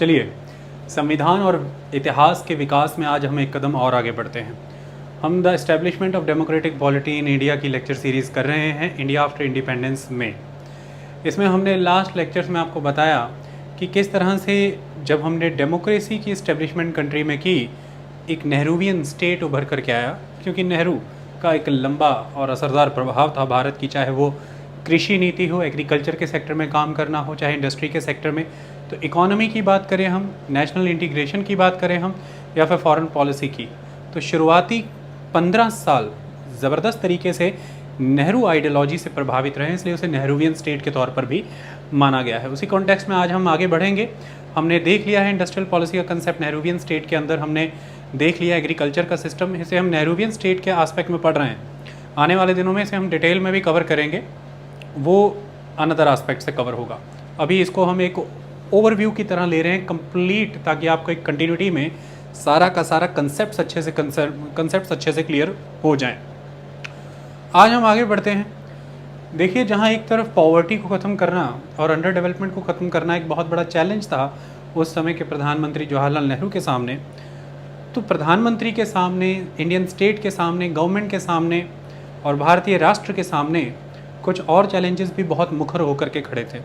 चलिए, संविधान और इतिहास के विकास में आज हम एक कदम और आगे बढ़ते हैं। हम the establishment of democratic polity in India की लेक्चर सीरीज़ कर रहे हैं इंडिया आफ्टर इंडिपेंडेंस में। इसमें हमने लास्ट लेक्चर्स में आपको बताया कि किस तरह से जब हमने डेमोक्रेसी की इस्टेब्लिशमेंट कंट्री में की, एक नेहरूवियन स्टेट उभर कर के आया, क्योंकि नेहरू का एक लंबा और असरदार प्रभाव था भारत की, चाहे वो कृषि नीति हो, एग्रीकल्चर के सेक्टर में काम करना हो, चाहे इंडस्ट्री के सेक्टर में। तो इकोनॉमी की बात करें हम, नेशनल इंटीग्रेशन की बात करें हम, या फिर फॉरेन पॉलिसी की, तो शुरुआती 15 साल ज़बरदस्त तरीके से नेहरू आइडियोलॉजी से प्रभावित रहे, इसलिए उसे नेहरूवियन स्टेट के तौर पर भी माना गया है। उसी कॉन्टेक्स्ट में आज हम आगे बढ़ेंगे। हमने देख लिया है इंडस्ट्रियल पॉलिसी का कंसेप्ट नेहरूवियन स्टेट के अंदर, हमने देख लिया एग्रीकल्चर का सिस्टम, इसे हम नेहरूवियन स्टेट के आस्पेक्ट में पढ़ रहे हैं। आने वाले दिनों में इसे हम डिटेल में भी कवर करेंगे, वो अनदर आस्पेक्ट से कवर होगा। अभी इसको हम एक ओवरव्यू की तरह ले रहे हैं कंप्लीट, ताकि आपको एक कंटिन्यूटी में सारा का सारा कंसेप्ट अच्छे से क्लियर हो जाएं। आज हम आगे बढ़ते हैं। देखिए, जहां एक तरफ पॉवर्टी को ख़त्म करना और अंडर डेवलपमेंट को ख़त्म करना एक बहुत बड़ा चैलेंज था उस समय के प्रधानमंत्री जवाहरलाल नेहरू के सामने, तो प्रधानमंत्री के सामने, इंडियन स्टेट के सामने, गवर्नमेंट के सामने और भारतीय राष्ट्र के सामने कुछ और चैलेंजेस भी बहुत मुखर होकर के खड़े थे।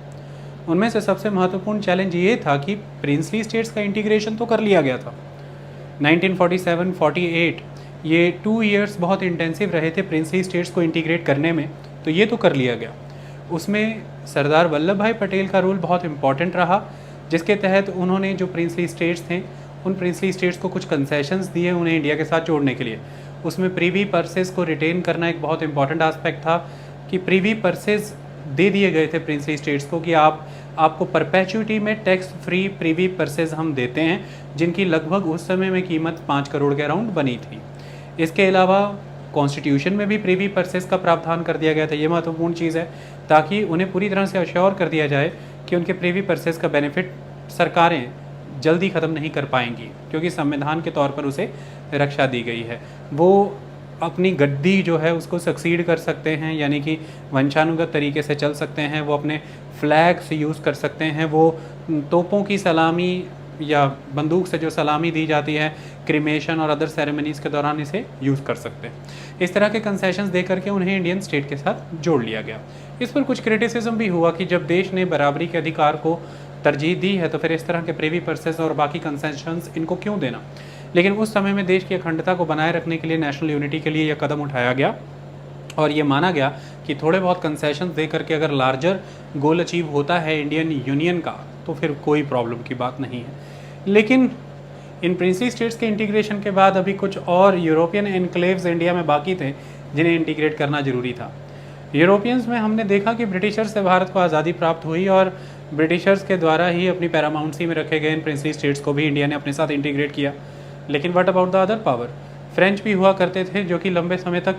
उनमें से सबसे महत्वपूर्ण चैलेंज ये था कि प्रिंसली स्टेट्स का इंटीग्रेशन तो कर लिया गया था। 1947-48 ये 2 इयर्स बहुत इंटेंसिव रहे थे प्रिंसली स्टेट्स को इंटीग्रेट करने में, तो ये तो कर लिया गया। उसमें सरदार वल्लभ भाई पटेल का रोल बहुत इम्पॉर्टेंट रहा, जिसके तहत उन्होंने जो प्रिंसली स्टेट्स थे उन प्रिंसली स्टेट्स को कुछ कंसेशंस दिए उन्हें इंडिया के साथ जोड़ने के लिए। उसमें प्रीवी पर्सेस को रिटेन करना एक बहुत इंपॉर्टेंट आस्पेक्ट था कि प्रीवी पर्सेस दे दिए गए थे प्रिंसली स्टेट्स को कि आपको परपेचुइटी में टैक्स फ्री प्रीवी पर्सेस हम देते हैं, जिनकी लगभग उस समय में कीमत 5 करोड़ के अराउंड बनी थी। इसके अलावा कॉन्स्टिट्यूशन में भी प्रीवी पर्सेस का प्रावधान कर दिया गया था। ये महत्वपूर्ण चीज़ है, ताकि उन्हें पूरी तरह से अश्योर कर दिया जाए कि उनके प्रीवी पर्सेस का बेनिफिट सरकारें जल्दी ख़त्म नहीं कर पाएंगी, क्योंकि संविधान के तौर पर उसे रक्षा दी गई है। वो अपनी गद्दी जो है उसको सक्सीड कर सकते हैं, यानी कि वंशानुगत तरीके से चल सकते हैं, वो अपने फ्लैग्स यूज़ कर सकते हैं, वो तोपों की सलामी या बंदूक से जो सलामी दी जाती है क्रिमेशन और अदर सेरेमनीज़ के दौरान इसे यूज़ कर सकते हैं। इस तरह के कंसेशंस दे करके उन्हें इंडियन स्टेट के साथ जोड़ लिया गया। इस पर कुछ क्रिटिसिज्म भी हुआ कि जब देश ने बराबरी के अधिकार को तरजीह दी है तो फिर इस तरह के प्रीवी पर्सेस और बाकी कंसेशंस इनको क्यों देना। लेकिन उस समय में देश की अखंडता को बनाए रखने के लिए, नेशनल यूनिटी के लिए यह कदम उठाया गया और ये माना गया कि थोड़े बहुत कंसेशन दे करके अगर लार्जर गोल अचीव होता है इंडियन यूनियन का, तो फिर कोई प्रॉब्लम की बात नहीं है। लेकिन इन प्रिंसली स्टेट्स के इंटीग्रेशन के बाद अभी कुछ और यूरोपियन एनक्लेव्स इंडिया में बाकी थे जिन्हें इंटीग्रेट करना ज़रूरी था। यूरोपियंस में हमने देखा कि ब्रिटिशर्स से भारत को आज़ादी प्राप्त हुई और ब्रिटिशर्स के द्वारा ही अपनी पैरामाउंसी में रखे गए इन प्रिंसली स्टेट्स को भी इंडिया ने अपने साथ इंटीग्रेट किया। लेकिन what about the other power? French भी हुआ करते थे, जो कि लंबे समय तक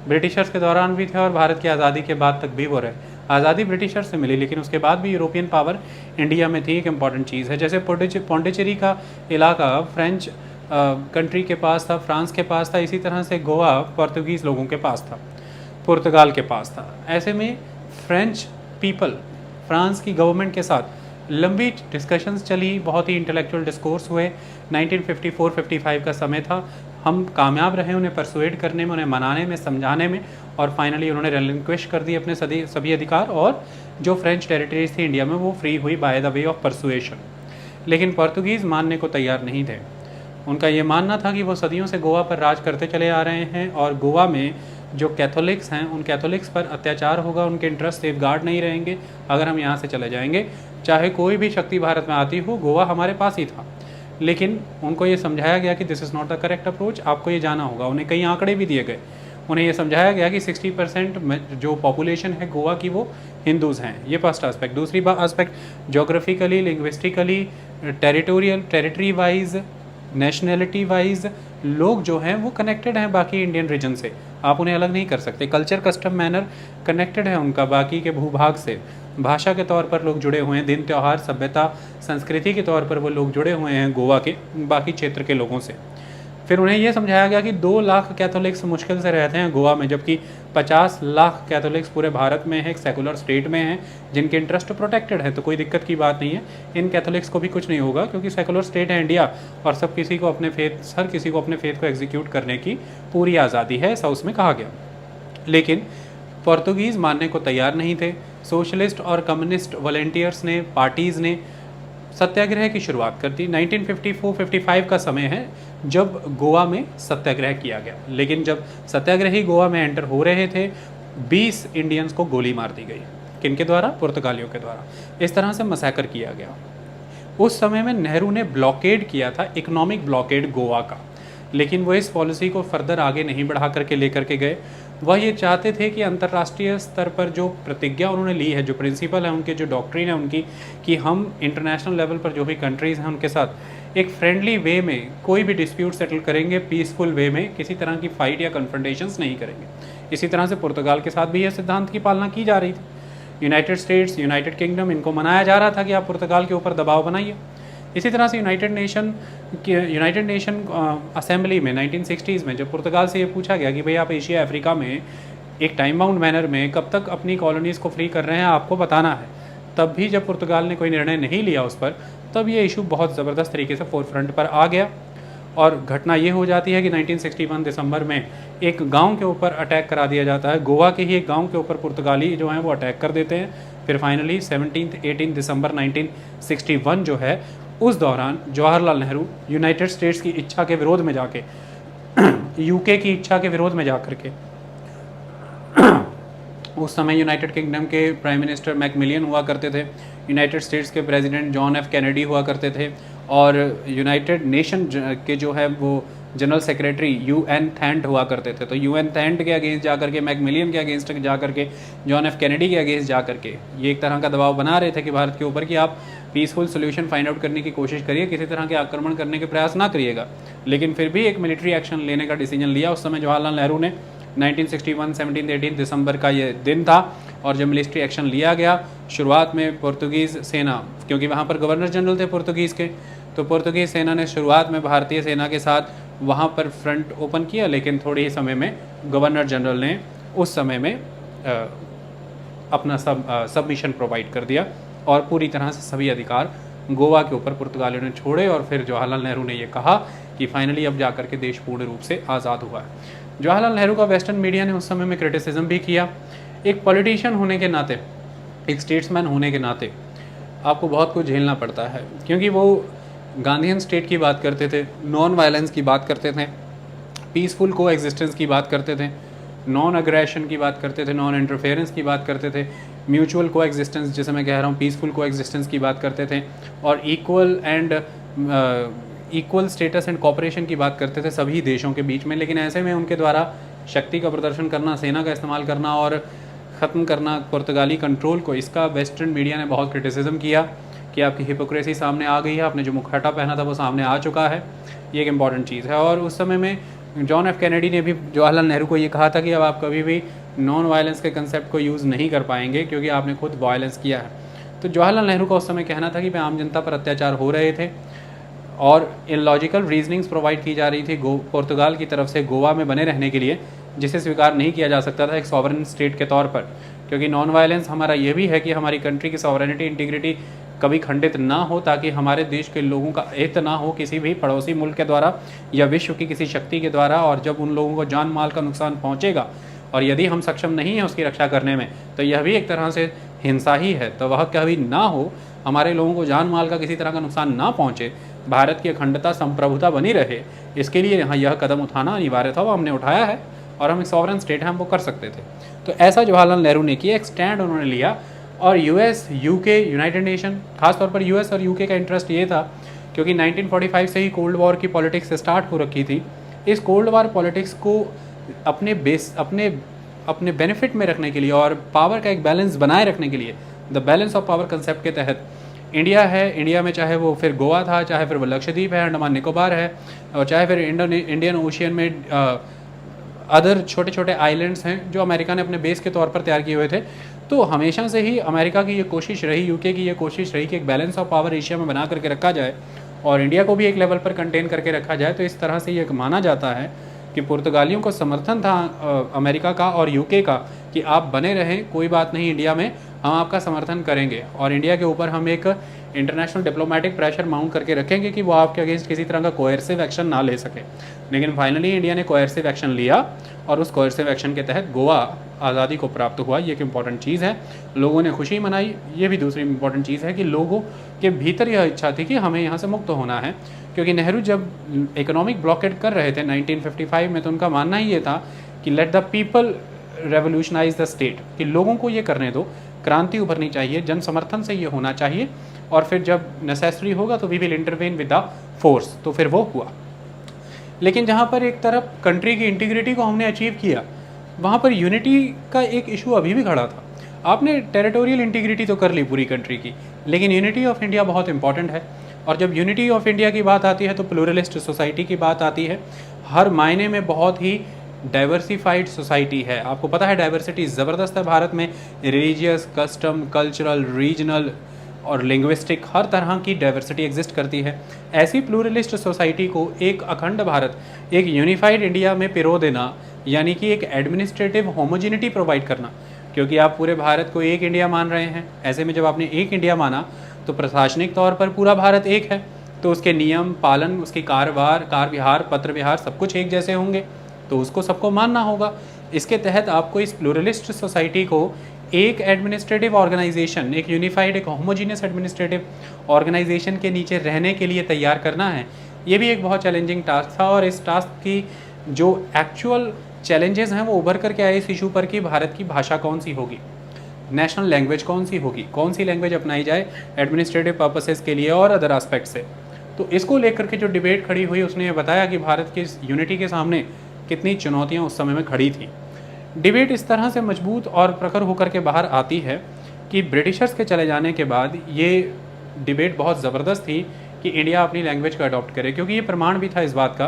ब्रिटिशर्स के दौरान भी थे और भारत की आज़ादी के बाद तक भी वो रहे। आज़ादी ब्रिटिशर्स से मिली, लेकिन उसके बाद भी यूरोपियन पावर इंडिया में थी, एक इम्पॉर्टेंट चीज़ है। जैसे पौंडीचेरी का इलाका फ्रेंच कंट्री के पास था, फ्रांस के पास था, इसी तरह से गोवा पोर्तुगीज़ लोगों के पास था, पुर्तगाल के पास था। ऐसे में फ्रेंच पीपल फ्रांस की गवर्नमेंट के साथ लंबी डिस्कशंस चली, बहुत ही इंटेलेक्चुअल डिस्कोर्स हुए। 1954-55 का समय था। हम कामयाब रहे उन्हें परसुएड करने में, उन्हें मनाने में, समझाने में, और फाइनली उन्होंने रिलिंक्विश कर दिए अपने सभी अधिकार, और जो फ्रेंच टेरिटरीज थी इंडिया में वो फ्री हुई by the way of persuasion. लेकिन पोर्तुगीज़ मानने को तैयार नहीं थे। उनका ये मानना था कि वो सदियों से गोवा पर राज करते चले आ रहे हैं और गोवा में जो कैथोलिक्स हैं उन कैथोलिक्स पर अत्याचार होगा, उनके इंटरेस्ट सेफ गार्ड नहीं रहेंगे अगर हम यहाँ से चले जाएंगे। चाहे कोई भी शक्ति भारत में आती हो, गोवा हमारे पास ही था। लेकिन उनको ये समझाया गया कि this is not the correct approach, आपको ये जाना होगा। उन्हें कई आंकड़े भी दिए गए। उन्हें ये समझाया गया कि 60% जो पॉपुलेशन है गोवा की वो हिंदूज़ हैं। ये फर्स्ट आस्पेक्ट। दूसरी aspect, geographically, linguistically, territory wise, nationality wise लोग जो हैं वो कनेक्टेड हैं बाकी इंडियन रीजन से, आप उन्हें अलग नहीं कर सकते। कल्चर, कस्टम, मैनर कनेक्टेड है उनका बाकी के भूभाग से। भाषा के तौर पर लोग जुड़े हुए हैं, दिन त्यौहार, सभ्यता, संस्कृति के तौर पर वो लोग जुड़े हुए हैं गोवा के बाकी क्षेत्र के लोगों से। फिर उन्हें यह समझाया गया कि 2 लाख कैथोलिक्स मुश्किल से रहते हैं गोवा में, जबकि 50 लाख कैथोलिक्स पूरे भारत में है, एक सेकुलर स्टेट में हैं, जिनके इंटरेस्ट प्रोटेक्टेड है, तो कोई दिक्कत की बात नहीं है। इन कैथोलिक्स को भी कुछ नहीं होगा क्योंकि सेकुलर स्टेट है इंडिया, और हर किसी को अपने फेथ को एग्जीक्यूट करने की पूरी आज़ादी है, ऐसा उसमें कहा गया। लेकिन पोर्तुगीज़ मानने को तैयार नहीं थे। सोशलिस्ट और कम्युनिस्ट वॉलेंटियर्स ने, पार्टीज़ ने सत्याग्रह की शुरुआत कर दी। 1954-55 का समय है जब गोवा में सत्याग्रह किया गया। लेकिन जब सत्याग्रही गोवा में एंटर हो रहे थे, 20 इंडियंस को गोली मार दी गई। किनके द्वारा? पुर्तगालियों के द्वारा। इस तरह से मसैकर किया गया। उस समय में नेहरू ने ब्लॉकेड किया था, इकोनॉमिक ब्लॉकेड गोवा का, लेकिन वो इस पॉलिसी को फर्दर आगे नहीं बढ़ा करके लेकर के गए। वह ये चाहते थे कि अंतर्राष्ट्रीय स्तर पर जो प्रतिज्ञा उन्होंने ली है, जो प्रिंसिपल है उनके, जो डॉक्ट्रिन है उनकी, कि हम इंटरनेशनल लेवल पर जो भी कंट्रीज़ हैं उनके साथ एक फ्रेंडली वे में कोई भी डिस्प्यूट सेटल करेंगे, पीसफुल वे में, किसी तरह की फाइट या कन्फ्रंटेशंस नहीं करेंगे। इसी तरह से पुर्तगाल के साथ भी यह सिद्धांत की पालना की जा रही थी। यूनाइटेड स्टेट्स, यूनाइटेड किंगडम, इनको मनाया जा रहा था कि आप पुर्तगाल के ऊपर दबाव बनाइए। इसी तरह से यूनाइटेड नेशन असेंबली में 1960s में जब पुर्तगाल से ये पूछा गया कि भाई आप एशिया अफ्रीका में एक टाइम बाउंड मैनर में कब तक अपनी कॉलोनीज़ को फ्री कर रहे हैं, आपको बताना है, तब भी जब पुर्तगाल ने कोई निर्णय नहीं लिया उस पर, तब ये इशू बहुत ज़बरदस्त तरीके से फोरफ्रंट पर आ गया। और घटना ये हो जाती है कि 1961 दिसंबर में एक गांव के ऊपर अटैक करा दिया जाता है। गोवा के ही एक गांव के ऊपर पुर्तगाली जो हैं वो अटैक कर देते हैं। फिर फाइनली 18 दिसंबर 1961 जो है, उस दौरान जवाहरलाल नेहरू यूनाइटेड स्टेट्स की इच्छा के विरोध में जाके यूके की इच्छा के विरोध में जा करके उस समय यूनाइटेड किंगडम के प्राइम मिनिस्टर मैकमिलियन हुआ करते थे, यूनाइटेड स्टेट्स के प्रेसिडेंट जॉन एफ कैनेडी हुआ करते थे, और यूनाइटेड नेशन के जो है वो जनरल सेक्रेटरी UN थैंट हुआ करते थे। तो UN थैंट के अगेंस्ट जा करके, मैकमिलियन के अगेंस्ट जा करके, जॉन एफ कैनेडी के अगेंस्ट जा करके ये एक तरह का दबाव बना रहे थे कि भारत के ऊपर कि आप पीसफुल सोल्यूशन फाइंड आउट करने की कोशिश करिए, किसी तरह के आक्रमण करने के प्रयास ना करिएगा। लेकिन फिर भी एक मिलिट्री एक्शन लेने का डिसीजन लिया उस समय जवाहरलाल नेहरू ने। 1961 17-18 दिसंबर का ये दिन था, और जब मिलिट्री एक्शन लिया गया, शुरुआत में पुर्तगीज़ सेना, क्योंकि वहाँ पर गवर्नर जनरल थे पुर्तगीज़ के, तो पुर्तगीज़ सेना ने शुरुआत में भारतीय सेना के साथ वहाँ पर फ्रंट ओपन किया, लेकिन थोड़े ही समय में गवर्नर जनरल ने उस समय में अपना सबमिशन प्रोवाइड कर दिया, और पूरी तरह से सभी अधिकार गोवा के ऊपर पुर्तगालियों ने छोड़े। और फिर जवाहरलाल नेहरू ने ये कहा कि फाइनली अब जा करके देश पूर्ण रूप से आज़ाद हुआ है। जवाहरलाल नेहरू का वेस्टर्न मीडिया ने उस समय में क्रिटिसिज्म भी किया। एक पॉलिटिशियन होने के नाते, एक स्टेट्समैन होने के नाते आपको बहुत कुछ झेलना पड़ता है, क्योंकि वो गांधीयन स्टेट की बात करते थे, नॉन वायलेंस की बात करते थे, पीसफुल को एग्जिस्टेंस की बात करते थे, नॉन अग्रेशन की बात करते थे, नॉन इंटरफेरेंस की बात करते थे, म्यूचुअल को एग्जिस्टेंस, जैसे मैं कह रहा हूँ पीसफुल को एग्जिस्टेंस की बात करते थे, और इक्वल स्टेटस एंड कॉपरेशन की बात करते थे सभी देशों के बीच में। लेकिन ऐसे में उनके द्वारा शक्ति का प्रदर्शन करना, सेना का इस्तेमाल करना और ख़त्म करना पुर्तगाली कंट्रोल को, इसका वेस्टर्न मीडिया ने बहुत क्रिटिसिज्म किया कि आपकी हिपोक्रेसी सामने आ गई है, आपने जो मुखौटा पहना था वो सामने आ चुका है। ये एक इम्पॉर्टेंट चीज़ है। और उस समय में जॉन एफ कैनेडी ने भी जवाहरलाल नेहरू को ये कहा था कि अब आप कभी भी नॉन वायलेंस के कंसेप्ट को यूज़ नहीं कर पाएंगे, क्योंकि आपने खुद वायलेंस किया है। तो जवाहरलाल नेहरू का उस समय कहना था कि मैं आम जनता पर अत्याचार हो रहे थे, और इलॉजिकल रीजनिंग्स प्रोवाइड की जा रही थी पुर्तगाल की तरफ से गोवा में बने रहने के लिए, जिसे स्वीकार नहीं किया जा सकता था एक सॉवरेन स्टेट के तौर पर। क्योंकि नॉन वायलेंस हमारा ये भी है कि हमारी कंट्री की सॉवरेनिटी, इंटीग्रिटी कभी खंडित ना हो, ताकि हमारे देश के लोगों का हित ना हो किसी भी पड़ोसी मुल्क के द्वारा या विश्व की किसी शक्ति के द्वारा। और जब उन लोगों को जान माल का नुकसान पहुँचेगा, और यदि हम सक्षम नहीं हैं उसकी रक्षा करने में, तो यह भी एक तरह से हिंसा ही है। तो वह कभी ना हो, हमारे लोगों को जान माल का किसी तरह का नुकसान ना पहुँचे, भारत की अखंडता, संप्रभुता बनी रहे, इसके लिए यहाँ यह कदम उठाना अनिवार्य था। वो हमने उठाया है, और हम एक सॉवरेन स्टेट हैं, हम वो कर सकते थे। तो ऐसा जवाहरलाल नेहरू ने किया, एक स्टैंड उन्होंने लिया। और US, UK, यूनाइटेड नेशन, खासतौर पर US और UK का इंटरेस्ट ये था क्योंकि 1945 से ही कोल्ड वॉर की पॉलिटिक्स स्टार्ट हो रखी थी। इस कोल्ड वॉर पॉलिटिक्स को अपने बेनिफिट में रखने के लिए और पावर का एक बैलेंस बनाए रखने के लिए, the balance of power concept के तहत इंडिया है, इंडिया में चाहे वो फिर गोवा था, चाहे फिर वो लक्षद्वीप है, अंडमान निकोबार है, और चाहे फिर इंडियन ओशियन में अदर छोटे छोटे आइलैंड्स हैं जो अमेरिका ने अपने बेस के तौर पर तैयार किए हुए थे। तो हमेशा से ही अमेरिका की ये कोशिश रही, UK की ये कोशिश रही कि एक बैलेंस ऑफ पावर एशिया में बना करके रखा जाए, और इंडिया को भी एक लेवल पर कंटेन करके रखा जाए। तो इस तरह से ये माना जाता है कि पुर्तगालियों को समर्थन था अमेरिका का और यूके का कि आप बने रहें, कोई बात नहीं, इंडिया में हम आपका समर्थन करेंगे और इंडिया के ऊपर हम एक इंटरनेशनल डिप्लोमेटिक प्रेशर माउंट करके रखेंगे कि वो आपके अगेंस्ट किसी तरह का कोएर्सिव एक्शन ना ले सके। लेकिन फाइनली इंडिया ने कोएर्सिव एक्शन लिया और उस कोएर्सिव एक्शन के तहत गोवा आज़ादी को प्राप्त हुआ। ये एक इम्पॉर्टेंट चीज़ है, लोगों ने खुशी मनाई। ये भी दूसरी इम्पॉर्टेंट चीज़ है कि लोगों के भीतर यह इच्छा थी कि हमें यहाँ से मुक्त होना है, क्योंकि नेहरू जब इकोनॉमिक ब्लॉकेड कर रहे थे 1955 में, तो उनका मानना ही ये था कि let the people revolutionise the state, कि लोगों को ये करने दो, क्रांति उभरनी चाहिए, जन समर्थन से ये होना चाहिए, और फिर जब नेसेसरी होगा तो we will intervene with the force. तो फिर वो हुआ। लेकिन जहाँ पर एक तरफ कंट्री की इंटीग्रिटी को हमने अचीव किया, वहाँ पर यूनिटी का एक इशू अभी भी खड़ा था। आपने टेरिटोरियल इंटीग्रिटी तो कर ली पूरी कंट्री की, लेकिन यूनिटी ऑफ इंडिया बहुत इंपॉर्टेंट है। और जब यूनिटी ऑफ इंडिया की बात आती है तो प्लूरलिस्ट सोसाइटी की बात आती है। हर मायने में बहुत ही डाइवर्सिफाइड सोसाइटी है। आपको पता है डाइवर्सिटी ज़बरदस्त है भारत में, रिलीजियस, कस्टम, कल्चरल, रीजनल और लिंग्विस्टिक, हर तरह की डाइवर्सिटी एग्जिस्ट करती है। ऐसी प्लूरलिस्ट सोसाइटी को एक अखंड भारत, एक यूनिफाइड इंडिया में पिरो देना, यानी कि एक एडमिनिस्ट्रेटिव होमोजिनिटी प्रोवाइड करना, क्योंकि आप पूरे भारत को एक इंडिया मान रहे हैं। ऐसे में जब आपने एक इंडिया माना तो प्रशासनिक तौर पर पूरा भारत एक है, तो उसके नियम पालन, उसकी कार विहार, पत्र विहार सब कुछ एक जैसे होंगे, तो उसको सबको मानना होगा। इसके तहत आपको इस प्लूरलिस्ट सोसाइटी को एक एडमिनिस्ट्रेटिव ऑर्गेनाइजेशन, एक यूनिफाइड, एक होमोजीनियस एडमिनिस्ट्रेटिव ऑर्गेनाइजेशन के नीचे रहने के लिए तैयार करना है। ये भी एक बहुत चैलेंजिंग टास्क था, और इस टास्क की जो एक्चुअल चैलेंजेस हैं वो उभर करके आए इस इशू पर कि भारत की भाषा कौन सी होगी, नेशनल लैंग्वेज कौन सी होगी, कौन सी लैंग्वेज अपनाई जाए एडमिनिस्ट्रेटिव पर्पसेस के लिए और अदर एस्पेक्ट से। तो इसको लेकर के जो डिबेट खड़ी हुई, उसने ये बताया कि भारत की यूनिटी के सामने कितनी चुनौतियाँ उस समय में खड़ी थी। डिबेट इस तरह से मजबूत और प्रखर होकर के बाहर आती है कि ब्रिटिशर्स के चले जाने के बाद ये डिबेट बहुत ज़बरदस्त थी कि इंडिया अपनी लैंग्वेज को अडॉप्ट करे, क्योंकि ये प्रमाण भी था इस बात का।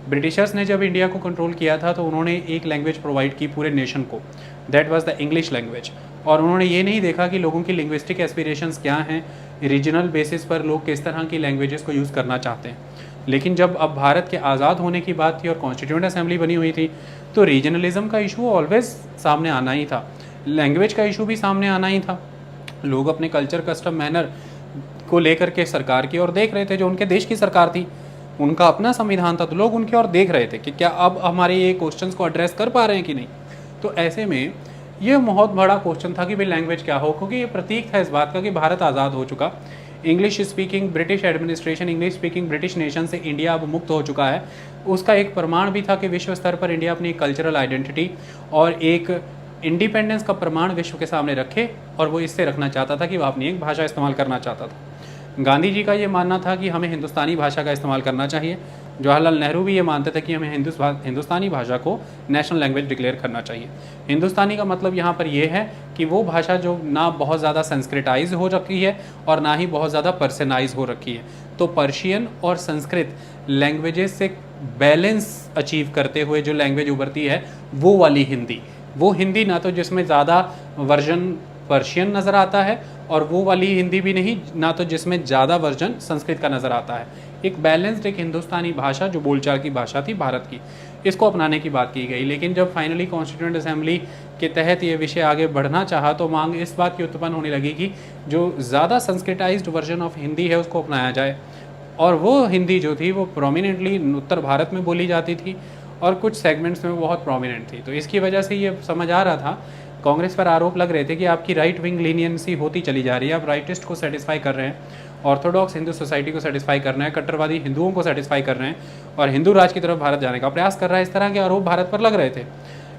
ब्रिटिशर्स ने जब इंडिया को कंट्रोल किया था तो उन्होंने एक लैंग्वेज प्रोवाइड की पूरे नेशन को, that was the English language. और उन्होंने ये नहीं देखा कि लोगों की लिंग्विस्टिक एस्पिरेशंस क्या हैं, रीजनल बेसिस पर लोग किस तरह की लैंग्वेजेस को यूज़ करना चाहते हैं। लेकिन जब अब भारत के आज़ाद होने की बात थी और कॉन्स्टिट्यूएंट असेंबली बनी हुई थी, तो रीजनलिज्म का इशू ऑलवेज सामने आना ही था, लैंग्वेज का इशू भी सामने आना ही था। लोग अपने कल्चर, कस्टम, मैनर को लेकर के सरकार की ओर देख रहे थे, जो उनके देश की सरकार थी, उनका अपना संविधान था, तो लोग उनकी ओर देख रहे थे कि क्या अब हमारे ये क्वेश्चंस को एड्रेस कर पा रहे हैं कि नहीं। तो ऐसे में ये बहुत बड़ा क्वेश्चन था कि भाई लैंग्वेज क्या हो, क्योंकि ये प्रतीक था इस बात का कि भारत आज़ाद हो चुका, English speaking British administration, English speaking British nation से इंडिया अब मुक्त हो चुका है। उसका एक प्रमाण भी था कि विश्व स्तर पर इंडिया अपनी कल्चरल आइडेंटिटी और एक इंडिपेंडेंस का प्रमाण विश्व के सामने रखे, और वो इससे रखना चाहता था कि वह अपनी एक भाषा इस्तेमाल करना चाहता था। गांधी जी का ये मानना था कि हमें हिंदुस्तानी भाषा का इस्तेमाल करना चाहिए। जवाहरलाल नेहरू भी ये मानते थे कि हमें हिंदुस्तानी भाषा को नेशनल लैंग्वेज डिक्लेयर करना चाहिए। हिंदुस्तानी का मतलब यहाँ पर यह है कि वो भाषा जो ना बहुत ज़्यादा संस्कृताइज हो रखी है और ना ही बहुत ज़्यादा पर्सनाइज हो रखी है। तो पर्शियन और संस्कृत लैंग्वेजेस से बैलेंस अचीव करते हुए जो लैंग्वेज उभरती है वो वाली हिंदी, वो हिंदी ना तो जिसमें ज़्यादा वर्जन पर्शियन नज़र आता है और वो वाली हिंदी भी नहीं ना तो जिसमें ज़्यादा वर्जन संस्कृत का नज़र आता है। एक बैलेंस्ड, एक हिंदुस्तानी भाषा जो बोलचाल की भाषा थी भारत की, इसको अपनाने की बात की गई। लेकिन जब फाइनली कॉन्स्टिट्यूएंट असेंबली के तहत ये विषय आगे बढ़ना चाहा तो मांग इस बात की उत्पन्न होने लगी कि जो ज़्यादा संस्कृताइज्ड वर्जन ऑफ हिंदी है उसको अपनाया जाए, और वो हिंदी जो थी वो प्रोमिनेंटली उत्तर भारत में बोली जाती थी और कुछ सेगमेंट्स में बहुत प्रोमिनेंट थी। तो इसकी वजह से ये समझ आ रहा था, कांग्रेस पर आरोप लग रहे थे कि आपकी राइट विंग लीनियंसी होती चली जा रही है, आप राइटिस्ट को सेटिस्फाई कर रहे हैं, ऑर्थोडॉक्स हिंदू सोसाइटी को सेटिस्फाई कर रहे हैं, कट्टरवादी हिंदुओं को सेटिस्फाई कर रहे हैं और हिंदू राज की तरफ भारत जाने का प्रयास कर रहा है। इस तरह के आरोप भारत पर लग रहे थे।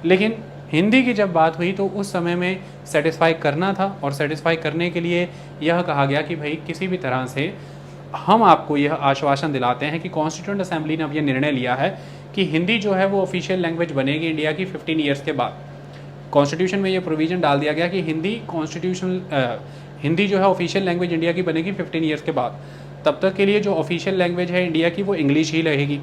लेकिन हिंदी की जब बात हुई तो उस समय में सेटिस्फाई करना था, और सेटिस्फाई करने के लिए यह कहा गया कि भाई किसी भी तरह से हम आपको यह आश्वासन दिलाते हैं कि कॉन्स्टिट्यूएंट असेंबली ने अब यह निर्णय लिया है कि हिंदी जो है वो ऑफिशियल लैंग्वेज बनेगी इंडिया की 15 ईयर्स के बाद। कॉन्स्टिट्यूशन में ये प्रोविज़न डाल दिया गया कि हिंदी जो है ऑफिशियल लैंग्वेज इंडिया की बनेगी 15 ईयर्स के बाद। तब तक के लिए जो ऑफिशियल लैंग्वेज है इंडिया की वो इंग्लिश ही रहेगी।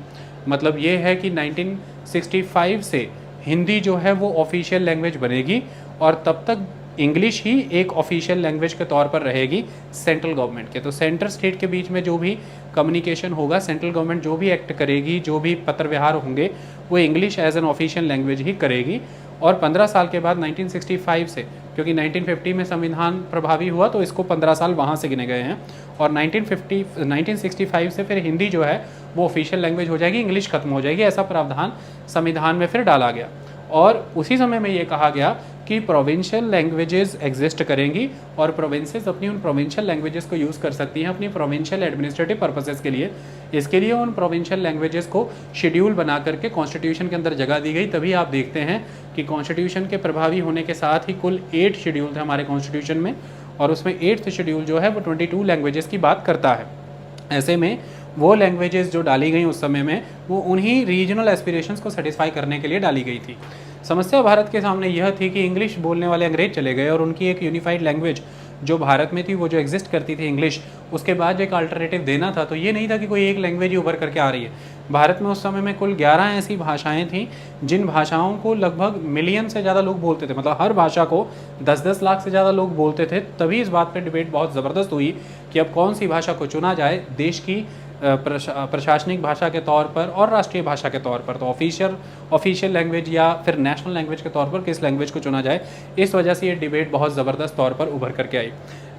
मतलब ये है कि 1965 से हिंदी जो है वो ऑफिशियल लैंग्वेज बनेगी, और तब तक इंग्लिश ही एक ऑफिशियल लैंग्वेज के तौर पर रहेगी सेंट्रल गवर्नमेंट के। तो सेंटर स्टेट के बीच में जो भी कम्युनिकेशन होगा, सेंट्रल गवर्नमेंट जो भी एक्ट करेगी, जो भी पत्र व्यवहार होंगे, वो English as an official language ही करेगी। और 15 साल के बाद 1965 से, क्योंकि 1950 में संविधान प्रभावी हुआ तो इसको 15 साल वहाँ से गिने गए हैं, और 1965 से फिर हिंदी जो है वो ऑफिशियल लैंग्वेज हो जाएगी, इंग्लिश खत्म हो जाएगी। ऐसा प्रावधान संविधान में फिर डाला गया। और उसी समय में ये कहा गया कि प्रोविंशियल लैंग्वेजेस एग्जिस्ट करेंगी और प्रोविंसेस अपनी उन प्रोविंशियल लैंग्वेजेस को यूज़ कर सकती हैं अपनी प्रोविंशियल एडमिनिस्ट्रेटिव पर्पसेस के लिए। इसके लिए उन प्रोविंशियल लैंग्वेजेस को शेड्यूल बना करके कॉन्स्टिट्यूशन के अंदर जगह दी गई। तभी आप देखते हैं कि कॉन्स्टिट्यूशन के प्रभावी होने के साथ ही कुल 8 शेड्यूल थे हमारे कॉन्स्टिट्यूशन में, और उसमें 8th शेड्यूल जो है वो 22 लैंग्वेजेस की बात करता है। ऐसे में वो लैंग्वेजेस जो डाली गई उस समय में, वो उन्हीं रीजनल एस्पिरेशंस को सेटिस्फाई करने के लिए डाली गई थी। समस्या भारत के सामने यह थी कि इंग्लिश बोलने वाले अंग्रेज चले गए और उनकी एक यूनिफाइड लैंग्वेज जो भारत में थी, वो जो एग्जिस्ट करती थी इंग्लिश, उसके बाद एक अल्टरनेटिव देना था। तो ये नहीं था कि कोई एक लैंग्वेज ही उभर करके आ रही है। भारत में उस समय में कुल 11 ऐसी भाषाएं थीं जिन भाषाओं को लगभग मिलियन से ज़्यादा लोग बोलते थे, मतलब हर भाषा को 10-10 लाख से ज़्यादा लोग बोलते थे। तभी इस बात पर डिबेट बहुत ज़बरदस्त हुई कि अब कौन सी भाषा को चुना जाए देश की प्रशासनिक भाषा के तौर पर और राष्ट्रीय भाषा के तौर पर। तो ऑफिशियल लैंग्वेज या फिर नेशनल लैंग्वेज के तौर पर किस लैंग्वेज को चुना जाए, इस वजह से ये डिबेट बहुत ज़बरदस्त तौर पर उभर करके आई।